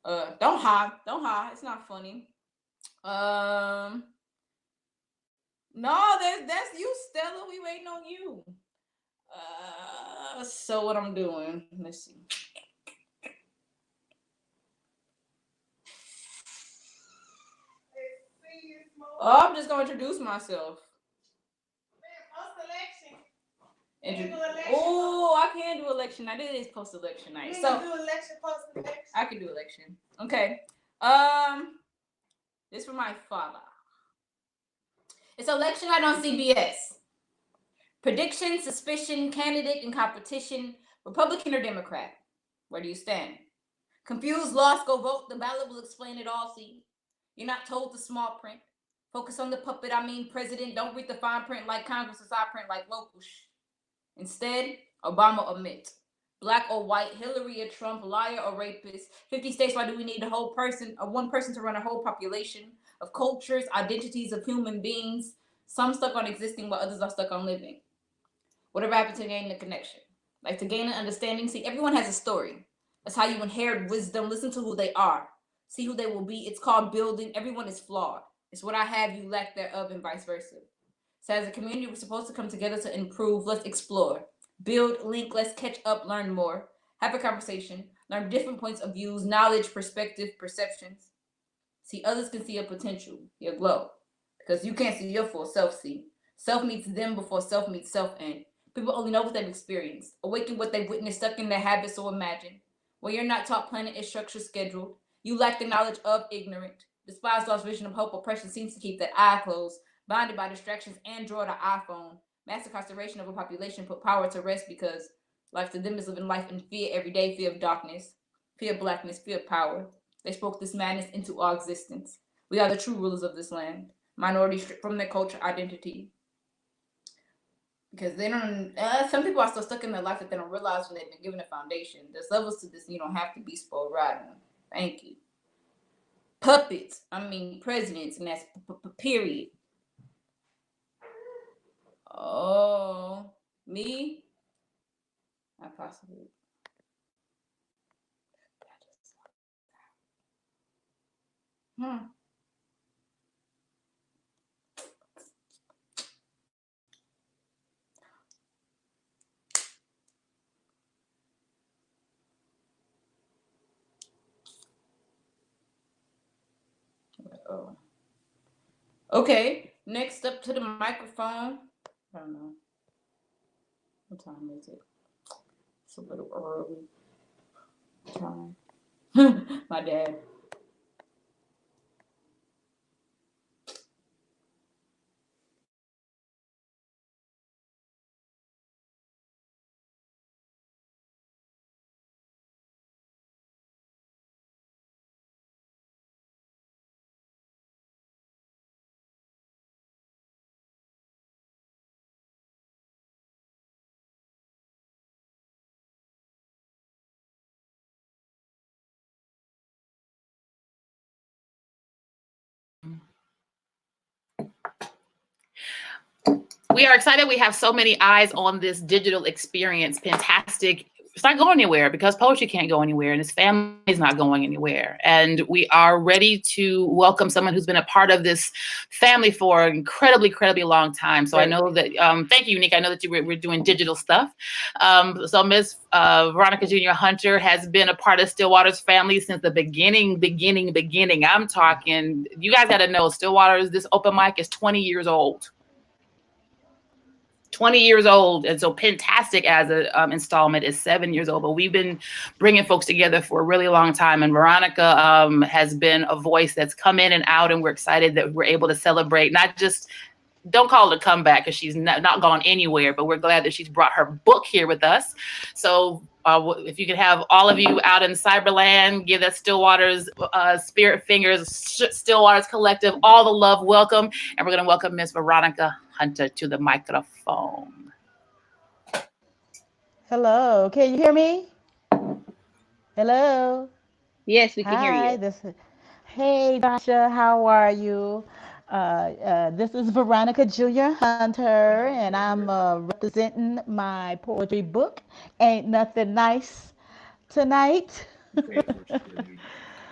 [SPEAKER 1] Don't hide. It's not funny. No, that's you, Stella. We waiting on you. So what I'm doing? Let's see. Oh, I'm just gonna introduce myself. Oh, I can do election night. It is post-election night. So do election, post-election. I can do election. Okay. This for my father. It's election night on CBS. Prediction, suspicion, candidate, and competition. Republican or Democrat? Where do you stand? Confused, lost, go vote. The ballot will explain it all. See, you're not told the small print. Focus on the puppet. President. Don't read the fine print like Congress or side print like local. Instead, Obama omit. Black or white, Hillary or Trump, liar or rapist. 50 states, why do we need one person to run a whole population of cultures, identities of human beings? Some stuck on existing while others are stuck on living. Whatever happened to gain the connection? Like to gain an understanding? See, everyone has a story. That's how you inherit wisdom. Listen to who they are. See who they will be. It's called building. Everyone is flawed. It's what I have, you lack thereof, and vice versa. So as a community, we're supposed to come together to improve. Let's explore. Build, link, let's catch up, learn more. Have a conversation. Learn different points of views, knowledge, perspective, perceptions. See, others can see your potential, your glow. Because you can't see your full self, see. Self meets them before self meets self end. People only know what they've experienced. Awaken what they've witnessed, stuck in their habits or imagined. When you're not taught, planet is structure scheduled. You lack the knowledge of ignorant. Despise lost vision of hope. Oppression seems to keep that eye closed. Blinded by distractions, Android or iPhone. Mass incarceration of a population put power to rest because life to them is living life in fear every day, fear of darkness, fear of blackness, fear of power. They spoke this madness into our existence. We are the true rulers of this land. Minorities stripped from their culture, identity. Because they don't, some people are still stuck in their life that they don't realize when they've been given a foundation. There's levels to this, and you don't have to be spoiled rotten. Thank you. Puppets, I mean presidents, and that's period. Oh, me? I possibly. Hmm. Oh. Okay, next up to the microphone. I don't know. What time is it? It's a little early. Time. My dad.
[SPEAKER 5] We are excited. We have so many eyes on this digital experience. PENtastic. It's not going anywhere because poetry can't go anywhere and his family is not going anywhere. And we are ready to welcome someone who's been a part of this family for an incredibly long time. So I know that, thank you, Unique. I know that we're doing digital stuff. So Ms. Veronica Junior-Hunter has been a part of Stillwater's family since the beginning. I'm talking, you guys got to know Stillwater's, this open mic is 20 years old. 20 years old. And so PENtastic as an installment is 7 years old. But we've been bringing folks together for a really long time. And Veronica has been a voice that's come in and out. And we're excited that we're able to celebrate, not just, don't call it a comeback because she's not gone anywhere, but we're glad that she's brought her book here with us. So if you could have all of you out in Cyberland, give that Stillwater's Spirit Fingers, Stillwater's Collective, all the love, welcome. And we're going to welcome Miss Veronica Hunter to the microphone.
[SPEAKER 6] Hello, can you hear me? Hello.
[SPEAKER 7] Yes, we can hear
[SPEAKER 6] Hi.
[SPEAKER 7] you.
[SPEAKER 6] Hey, Dasha. How are you? This is Veronica Junior-Hunter, and I'm representing my poetry book. Ain't nothing nice tonight.
[SPEAKER 5] Say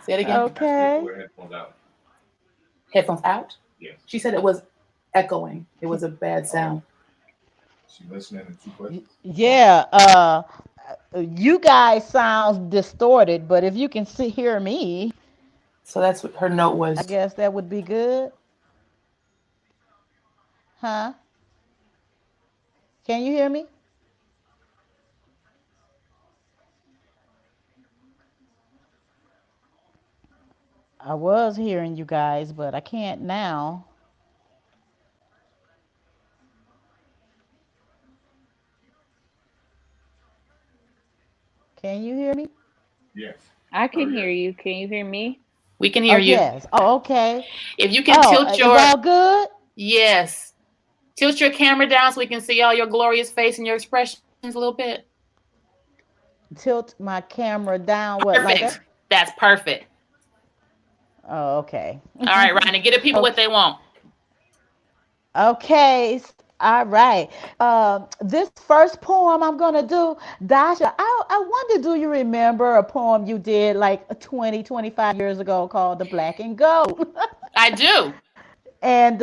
[SPEAKER 5] it again.
[SPEAKER 6] Okay.
[SPEAKER 5] Headphones out? Yes. She said it was echoing. It was a bad sound.
[SPEAKER 8] She listening to 2 questions?
[SPEAKER 6] Yeah. You guys sound distorted, but if you can hear me,
[SPEAKER 5] So that's what her note was.
[SPEAKER 6] I guess that would be good. Huh? Can you hear me? I was hearing you guys, but I can't now. Can you hear me?
[SPEAKER 8] Yes.
[SPEAKER 7] I can hear you. Can you hear me?
[SPEAKER 5] We can
[SPEAKER 6] Oh,
[SPEAKER 5] hear you.
[SPEAKER 6] yes. Oh, okay.
[SPEAKER 5] If you can
[SPEAKER 6] Oh,
[SPEAKER 5] tilt
[SPEAKER 6] is
[SPEAKER 5] your,
[SPEAKER 6] all good?
[SPEAKER 5] yes. Tilt your camera down so we can see all your glorious face and your expressions a little bit.
[SPEAKER 6] Tilt my camera down. What, like that?
[SPEAKER 5] Perfect. That's perfect.
[SPEAKER 6] Oh, okay.
[SPEAKER 5] All right, Ryan, get the people what
[SPEAKER 6] Okay.
[SPEAKER 5] they want.
[SPEAKER 6] Okay. All right. This first poem I'm going to do, Dasha, I wonder, do you remember a poem you did like 20, 25 years ago called The Black and Gold?
[SPEAKER 5] I do.
[SPEAKER 6] And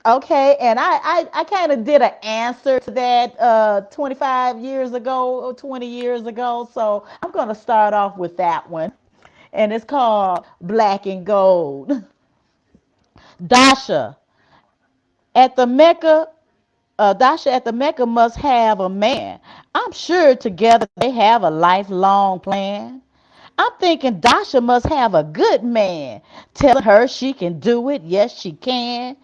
[SPEAKER 6] Okay, and I kind of did an answer to that 25 years ago or 20 years ago. So I'm going to start off with that one. And it's called Black and Gold. Dasha, at the Mecca, Dasha at the Mecca must have a man. I'm sure together they have a lifelong plan. I'm thinking Dasha must have a good man telling her she can do it. Yes, she can.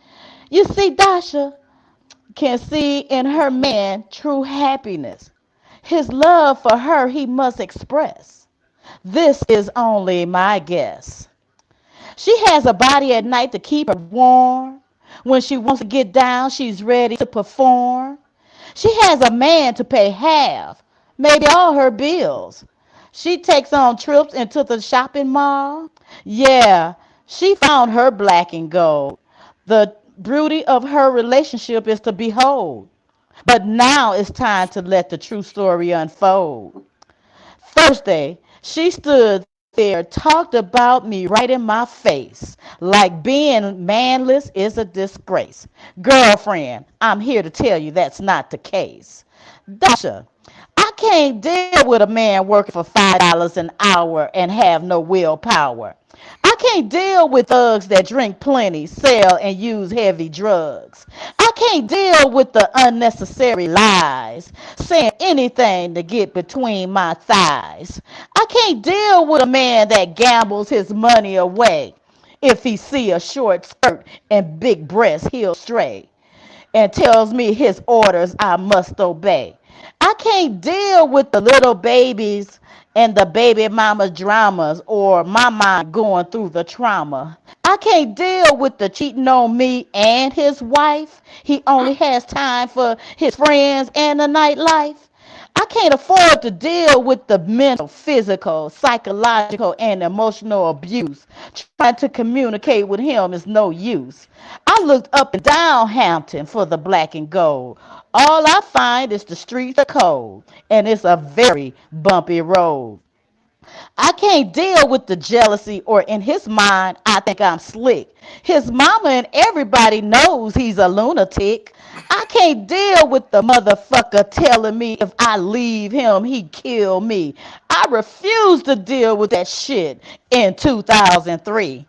[SPEAKER 6] You see, Dasha can see in her man true happiness. His love for her he must express. This is only my guess. She has a body at night to keep her warm. When she wants to get down, she's ready to perform. She has a man to pay half, maybe all her bills. She takes on trips into the shopping mall. Yeah, she found her black and gold. The beauty of her relationship is to behold. But now it's time to let the true story unfold. Thursday, she stood there, talked about me right in my face, like being manless is a disgrace. Girlfriend, I'm here to tell you that's not the case. Dasha, I can't deal with a man working for $5 an hour and have no willpower. I can't deal with thugs that drink plenty, sell, and use heavy drugs. I can't deal with the unnecessary lies, saying anything to get between my thighs. I can't deal with a man that gambles his money away. If he see a short skirt and big breasts, he'll stray and tells me his orders I must obey. I can't deal with the little babies and the baby mama dramas or my mind going through the trauma. I can't deal with the cheating on me and his wife. He only has time for his friends and the nightlife. I can't afford to deal with the mental, physical, psychological, and emotional abuse. Trying to communicate with him is no use. I looked up and down Hampton for the black and gold. All I find is the streets are cold, and it's a very bumpy road. I can't deal with the jealousy, or in his mind, I think I'm slick. His mama and everybody knows he's a lunatic. I can't deal with the motherfucker telling me if I leave him, he kill me. I refuse to deal with that shit in 2003.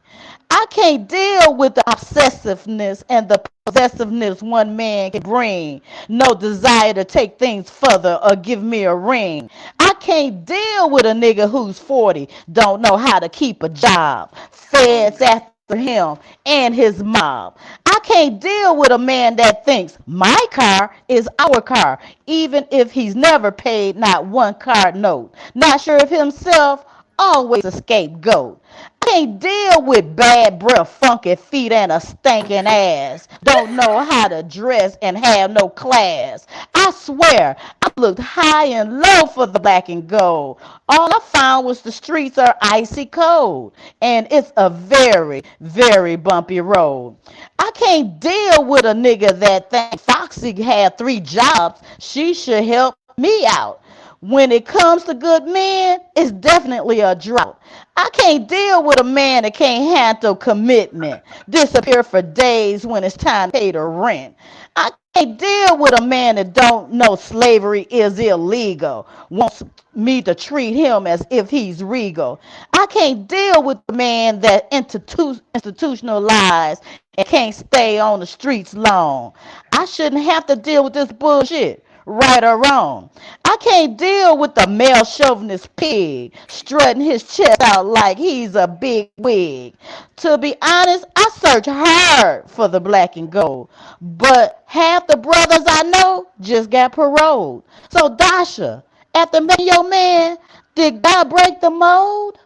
[SPEAKER 6] I can't deal with the obsessiveness and the possessiveness one man can bring. No desire to take things further or give me a ring. I can't deal with a nigga who's 40, don't know how to keep a job. Feds after him and his mob. I can't deal with a man that thinks my car is our car, even if he's never paid not one car note. Not sure of himself, always a scapegoat. I can't deal with bad breath, funky feet, and a stinking ass. Don't know how to dress and have no class. I swear, I looked high and low for the black and gold. All I found was the streets are icy cold, and it's a very, very bumpy road. I can't deal with a nigga that thinks Foxy had 3 jobs. She should help me out. When it comes to good men, it's definitely a drought. I can't deal with a man that can't handle commitment, disappear for days when it's time to pay the rent. I can't deal with a man that don't know slavery is illegal, wants me to treat him as if he's regal. I can't deal with the man that institutionalized and can't stay on the streets long. I shouldn't have to deal with this bullshit, right or wrong. I can't deal with the male chauvinist pig strutting his chest out like he's a big wig. To be honest, I search hard for the black and gold, but half the brothers I know just got paroled. So Dasha, after meeting your man, did God break the mold?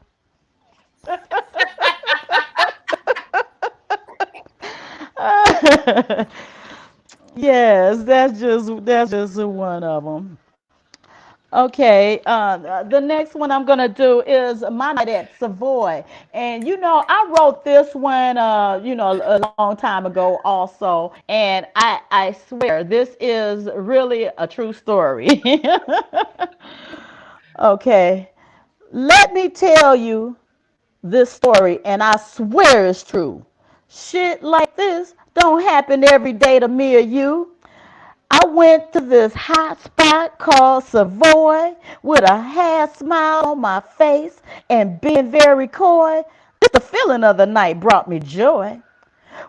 [SPEAKER 6] Yes, that's just one of them. Okay, the next one I'm gonna do is My Night at Savoy, and I wrote this one a long time ago also, and I swear this is really a true story. Okay, let me tell you this story, and I swear it's true. Shit like this Don't happen every day to me or you. I went to this hot spot called Savoy with a half smile on my face and being very coy. Just the feeling of the night brought me joy.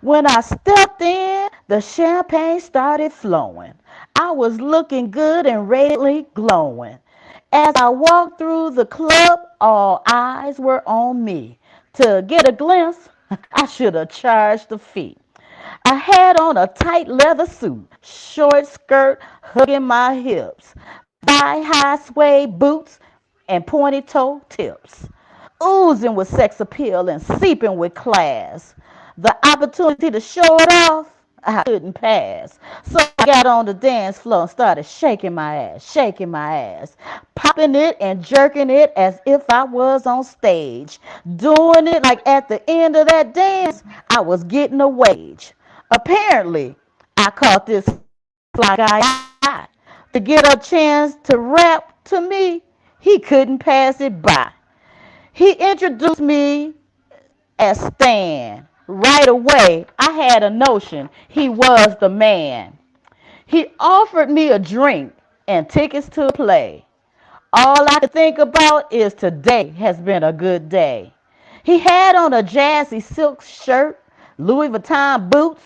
[SPEAKER 6] When I stepped in, the champagne started flowing. I was looking good and radiantly glowing. As I walked through the club, all eyes were on me. To get a glimpse, I should have charged the fee. I had on a tight leather suit, short skirt hugging my hips, thigh high suede boots, and pointy toe tips, oozing with sex appeal and seeping with class. The opportunity to show it off, I couldn't pass. So I got on the dance floor and started shaking my ass, popping it and jerking it as if I was on stage, doing it like at the end of that dance, I was getting a wage. Apparently, I caught this fly guy eye. To get a chance to rap to me, he couldn't pass it by. He introduced me as Stan. Right away, I had a notion he was the man. He offered me a drink and tickets to a play. All I could think about is today has been a good day. He had on a jazzy silk shirt, Louis Vuitton boots,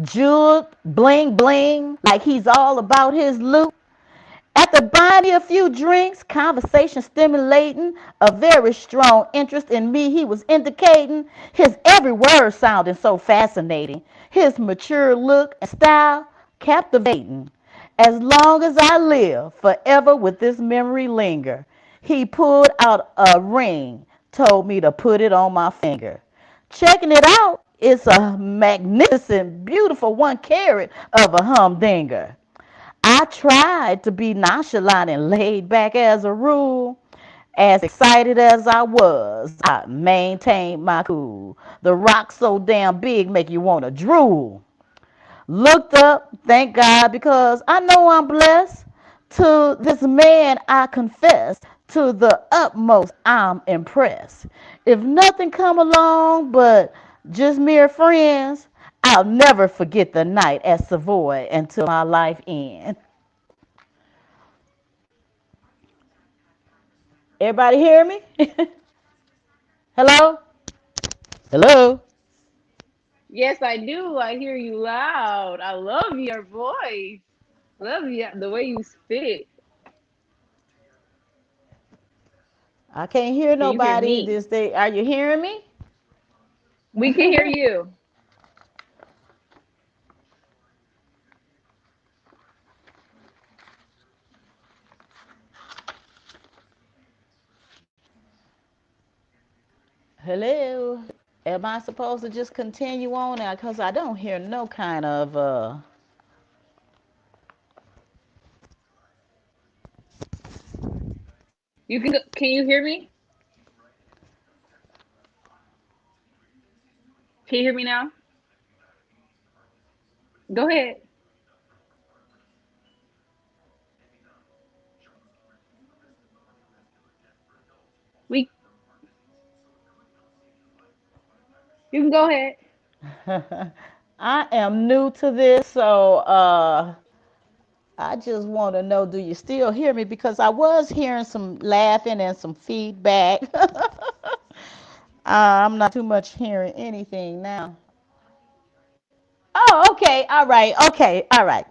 [SPEAKER 6] jeweled bling bling, like he's all about his loot. After buying me a few drinks, conversation stimulating, a very strong interest in me he was indicating, his every word sounding so fascinating, his mature look and style captivating. As long as I live, forever with this memory linger. He pulled out a ring, told me to put it on my finger. Checking it out, it's a magnificent, beautiful 1 carat of a humdinger. I tried to be nonchalant and laid back as a rule. As excited as I was, I maintained my cool. The rock so damn big make you want to drool. Looked up, thank God, because I know I'm blessed. To this man I confess, to the utmost I'm impressed. If nothing come along but just mere friends, I'll never forget the night at Savoy until my life ends. Everybody hear me? Hello? Hello?
[SPEAKER 7] Yes, I do. I hear you loud. I love your voice. Love you the way you spit.
[SPEAKER 6] I can't hear
[SPEAKER 7] Can you hear
[SPEAKER 6] nobody.
[SPEAKER 7] me?
[SPEAKER 6] This day, are you hearing me?
[SPEAKER 7] We can hear you.
[SPEAKER 6] Hello? Am I supposed to just continue on? Because I don't hear no kind of
[SPEAKER 7] You can can you hear me? Can you hear me now? Go ahead. We You can go ahead.
[SPEAKER 6] I am new to this, so I just want to know, do you still hear me? Because I was hearing some laughing and some feedback. I'm not too much hearing anything now. Oh, okay. All right. Okay. All right.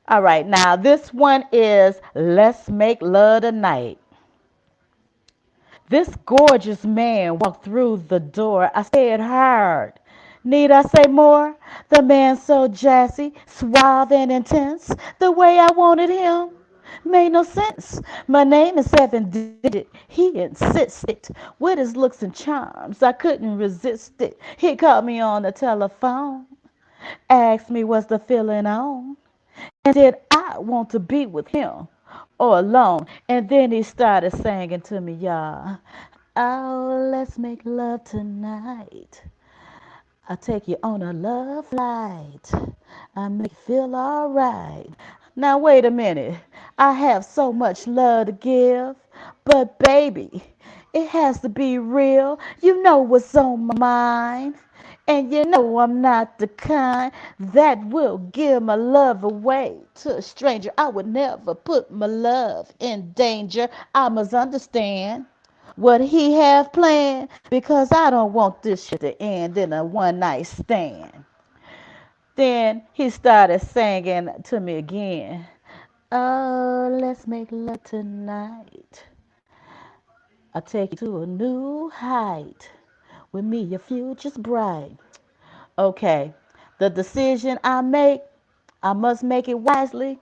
[SPEAKER 6] All right. Now, this one is Let's Make Love Tonight. This gorgeous man walked through the door. I said hard. Need I say more? The man so jazzy, suave and intense. The way I wanted him made no sense. My name is Seven Digit. He insisted with his looks and charms. I couldn't resist it. He called me on the telephone, asked me what's the feeling on, and did I want to be with him or alone. And then he started singing to me, y'all. Oh, let's make love tonight. I'll take you on a love flight. I'll make you feel alright. Now, wait a minute. I have so much love to give, but baby, it has to be real. You know what's on my mind. And you know I'm not the kind that will give my love away to a stranger. I would never put my love in danger. I must understand what he have planned because I don't want this shit to end in a one night stand. Then he started singing to me again. Oh, let's make love tonight. I'll take you to a new height. With me, your future's bright. Okay, the decision I make, I must make it wisely.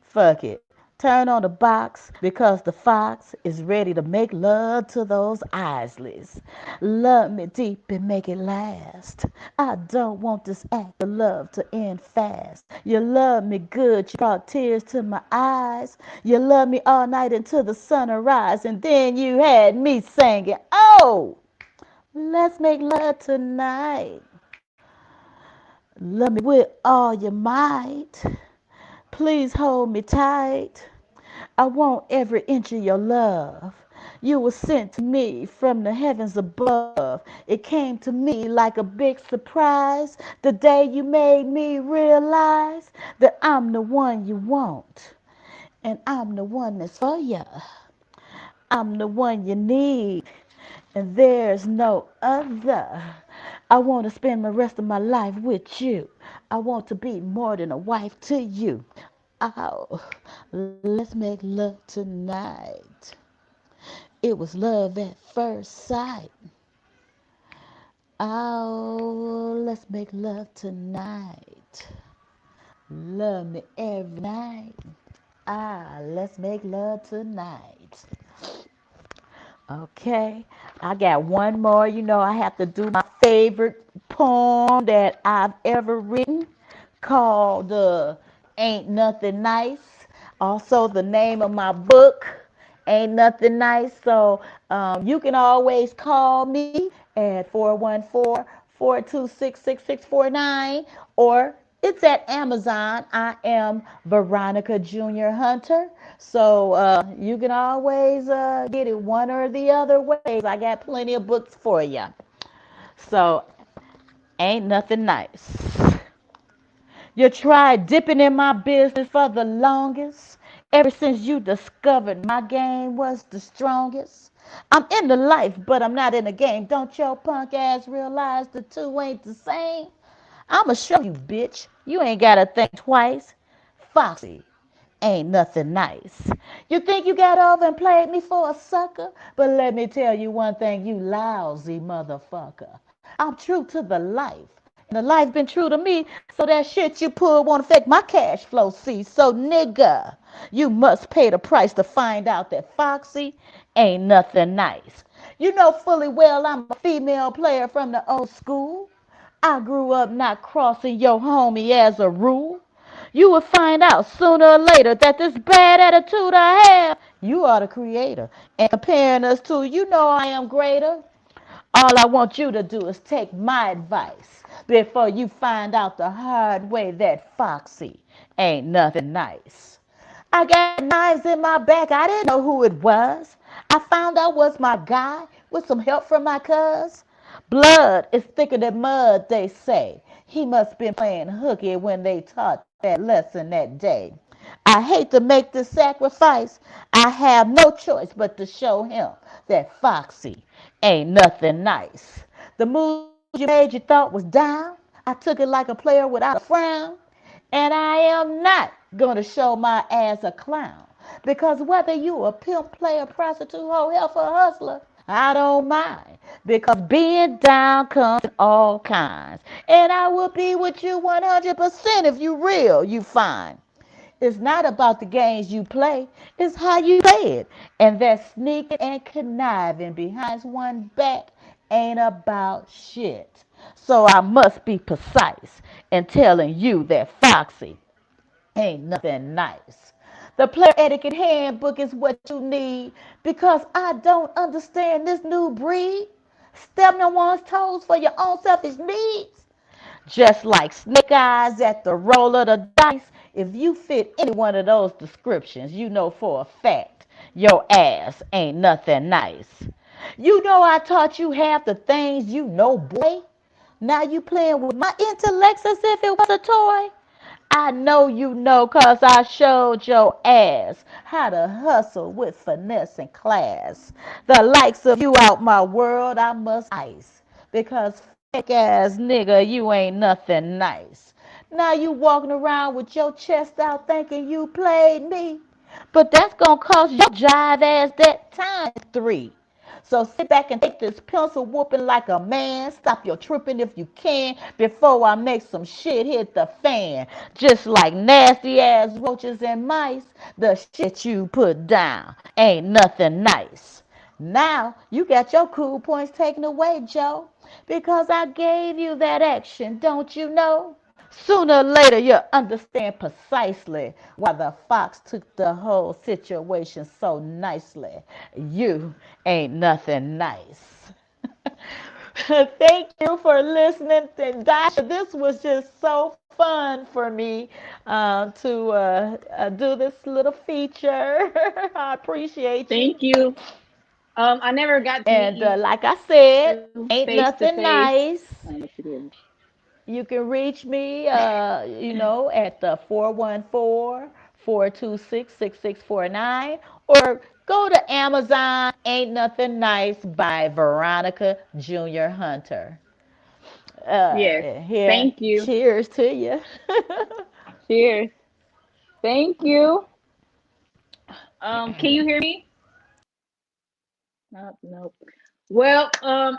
[SPEAKER 6] Fuck it. Turn on the box because the fox is ready to make love to those Isleys. Love me deep and make it last. I don't want this act of love to end fast. You love me good, you brought tears to my eyes. You love me all night until the sunrise, and then you had me singing, oh, let's make love tonight. Love me with all your might. Please hold me tight. I want every inch of your love. You were sent to me from the heavens above. It came to me like a big surprise the day you made me realize that I'm the one you want. And I'm the one that's for you. I'm the one you need. And there's no other. I want to spend the rest of my life with you. I want to be more than a wife to you. Oh, let's make love tonight. It was love at first sight. Oh, let's make love tonight. Love me every night. Ah, let's make love tonight. Okay, I got one more. You know, I have to do my favorite poem that I've ever written called Ain't Nothing Nice. Also, the name of my book, Ain't Nothing Nice. So you can always call me at 414-426-6649, or it's at Amazon. I am Veronica Junior-Hunter. So you can always get it one or the other ways. I got plenty of books for you. So ain't nothing nice. You tried dipping in my business for the longest. Ever since you discovered my game was the strongest. I'm in the life, but I'm not in the game. Don't your punk ass realize the two ain't the same? I'ma show you, bitch. You ain't gotta think twice. Foxy, ain't nothing nice. You think you got over and played me for a sucker? But let me tell you one thing, you lousy motherfucker. I'm true to the life. And the life been true to me, so that shit you pull won't affect my cash flow, see? So nigga, you must pay the price to find out that Foxy ain't nothing nice. You know fully well I'm a female player from the old school. I grew up not crossing your homie as a rule. You will find out sooner or later that this bad attitude I have, you are the creator. And comparing us to, you know I am greater. All I want you to do is take my advice before you find out the hard way that Foxy ain't nothing nice. I got knives in my back. I didn't know who it was. I found out was my guy with some help from my cuz. Blood is thicker than mud, they say. He must been playing hooky when they taught that lesson that day. I hate to make this sacrifice. I have no choice but to show him that Foxy ain't nothing nice. The moves you made you thought was down. I took it like a player without a frown. And I am not going to show my ass a clown. Because whether you a pimp, player, prostitute, hoe, helper, hustler, I don't mind. Because being down comes in all kinds. And I will be with you 100% if you real, you fine. It's not about the games you play, it's how you play it. And that sneaking and conniving behind one's back ain't about shit. So I must be precise in telling you that Foxy ain't nothing nice. The player etiquette handbook is what you need because I don't understand this new breed. Stepping on one's toes for your own selfish needs. Just like snake eyes at the roll of the dice, if you fit any one of those descriptions, you know for a fact your ass ain't nothing nice. You know I taught you half the things you know, boy. Now you playing with my intellect as if it was a toy. I know you know, 'cause I showed your ass how to hustle with finesse and class. The likes of you out my world I must ice. Because fake ass nigga, you ain't nothing nice. Now you walking around with your chest out thinking you played me. But that's gonna cost your jive ass that times three. So sit back and take this pencil whooping like a man. Stop your tripping if you can before I make some shit hit the fan. Just like nasty ass roaches and mice, the shit you put down ain't nothing nice. Now you got your cool points taken away, Joe, because I gave you that action, don't you know? Sooner or later, you'll understand precisely why the fox took the whole situation so nicely. You ain't nothing nice. Thank you for listening. Dasha, this was just so fun for me to do this little feature. I appreciate you.
[SPEAKER 7] Thank you. I never got to meet
[SPEAKER 6] And
[SPEAKER 7] you
[SPEAKER 6] like I said,
[SPEAKER 7] face to
[SPEAKER 6] ain't
[SPEAKER 7] face.
[SPEAKER 6] nothing
[SPEAKER 7] I
[SPEAKER 6] nice.
[SPEAKER 7] don't know what you did.
[SPEAKER 6] You can reach me, at the 414-426-6649, or go to Amazon. Ain't Nothing Nice by Veronica Junior-Hunter.
[SPEAKER 7] Yes.
[SPEAKER 6] Here,
[SPEAKER 7] Thank you.
[SPEAKER 6] cheers to you.
[SPEAKER 7] Cheers. Thank you. Can you hear me? Nope, nope. Well,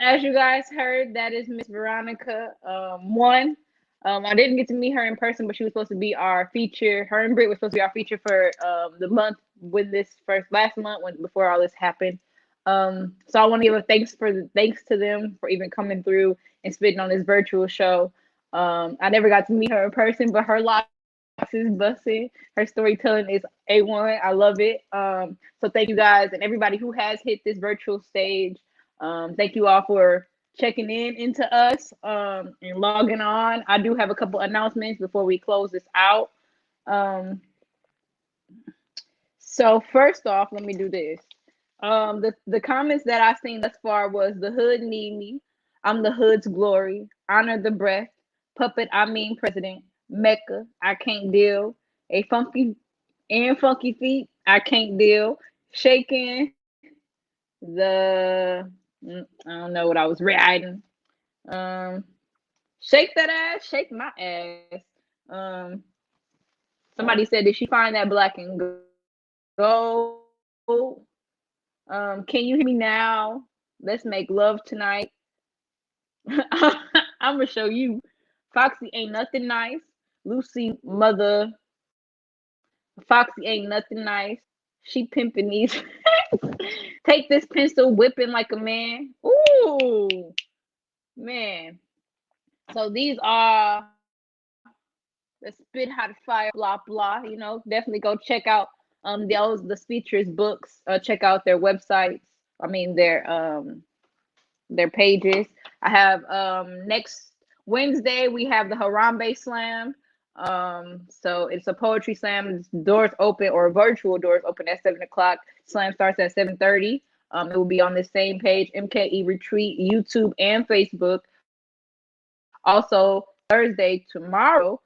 [SPEAKER 7] as you guys heard, that is Miss Veronica. One, I didn't get to meet her in person, but she was supposed to be our feature. Her and Brit was supposed to be our feature for the month when this first last month when before all this happened. So I want to give a thanks to them for even coming through and spitting on this virtual show. I never got to meet her in person, but her locks is busting. Her storytelling is A1. I love it. So thank you guys and everybody who has hit this virtual stage. Thank you all for checking in into us and logging on. I do have a couple announcements before we close this out. Um, so first off, let me do this. The comments that I've seen thus far was the hood need me. I'm the hood's glory. Honor the breath. Puppet, I mean president. Mecca, I can't deal. A funky feet, I can't deal. Shaking the I don't know what I was writing. Um, shake that ass, shake my ass. Um, somebody said, did she find that black and gold? Can you hear me now? Let's make love tonight. I'm gonna show you. Foxy ain't nothing nice. Lucy mother. Foxy ain't nothing nice. She pimping these. Take this pencil, whipping like a man. Ooh, man. So these are the spit hot fire, blah blah. Definitely go check out the speakers books. Check out their websites. I mean their pages. I have next Wednesday we have the Harambe Slam. So it's a poetry slam. Doors open or virtual doors open at 7 o'clock. Slam starts at 7:30. It will be on the same page, MKE Retreat, YouTube and Facebook. Also Thursday tomorrow.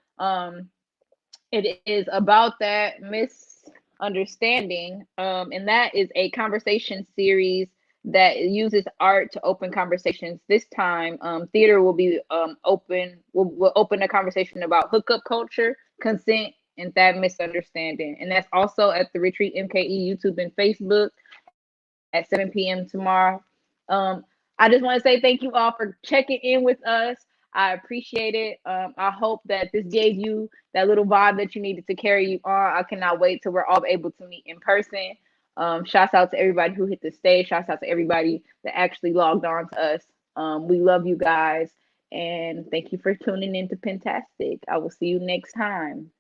[SPEAKER 7] It is about that misunderstanding, and that is a conversation series that uses art to open conversations. This time, theater will be open. Will open a conversation about hookup culture, consent, and that misunderstanding. And that's also at the Retreat MKE YouTube and Facebook at 7 p.m. tomorrow. I just want to say thank you all for checking in with us. I appreciate it. I hope that this gave you that little vibe that you needed to carry you on. I cannot wait till we're all able to meet in person. Shouts out to everybody who hit the stage. Shouts out to everybody that actually logged on to us. We love you guys. And thank you for tuning in to PENtastic. I will see you next time.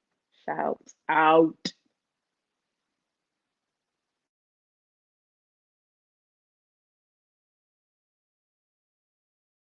[SPEAKER 7] Shouts out.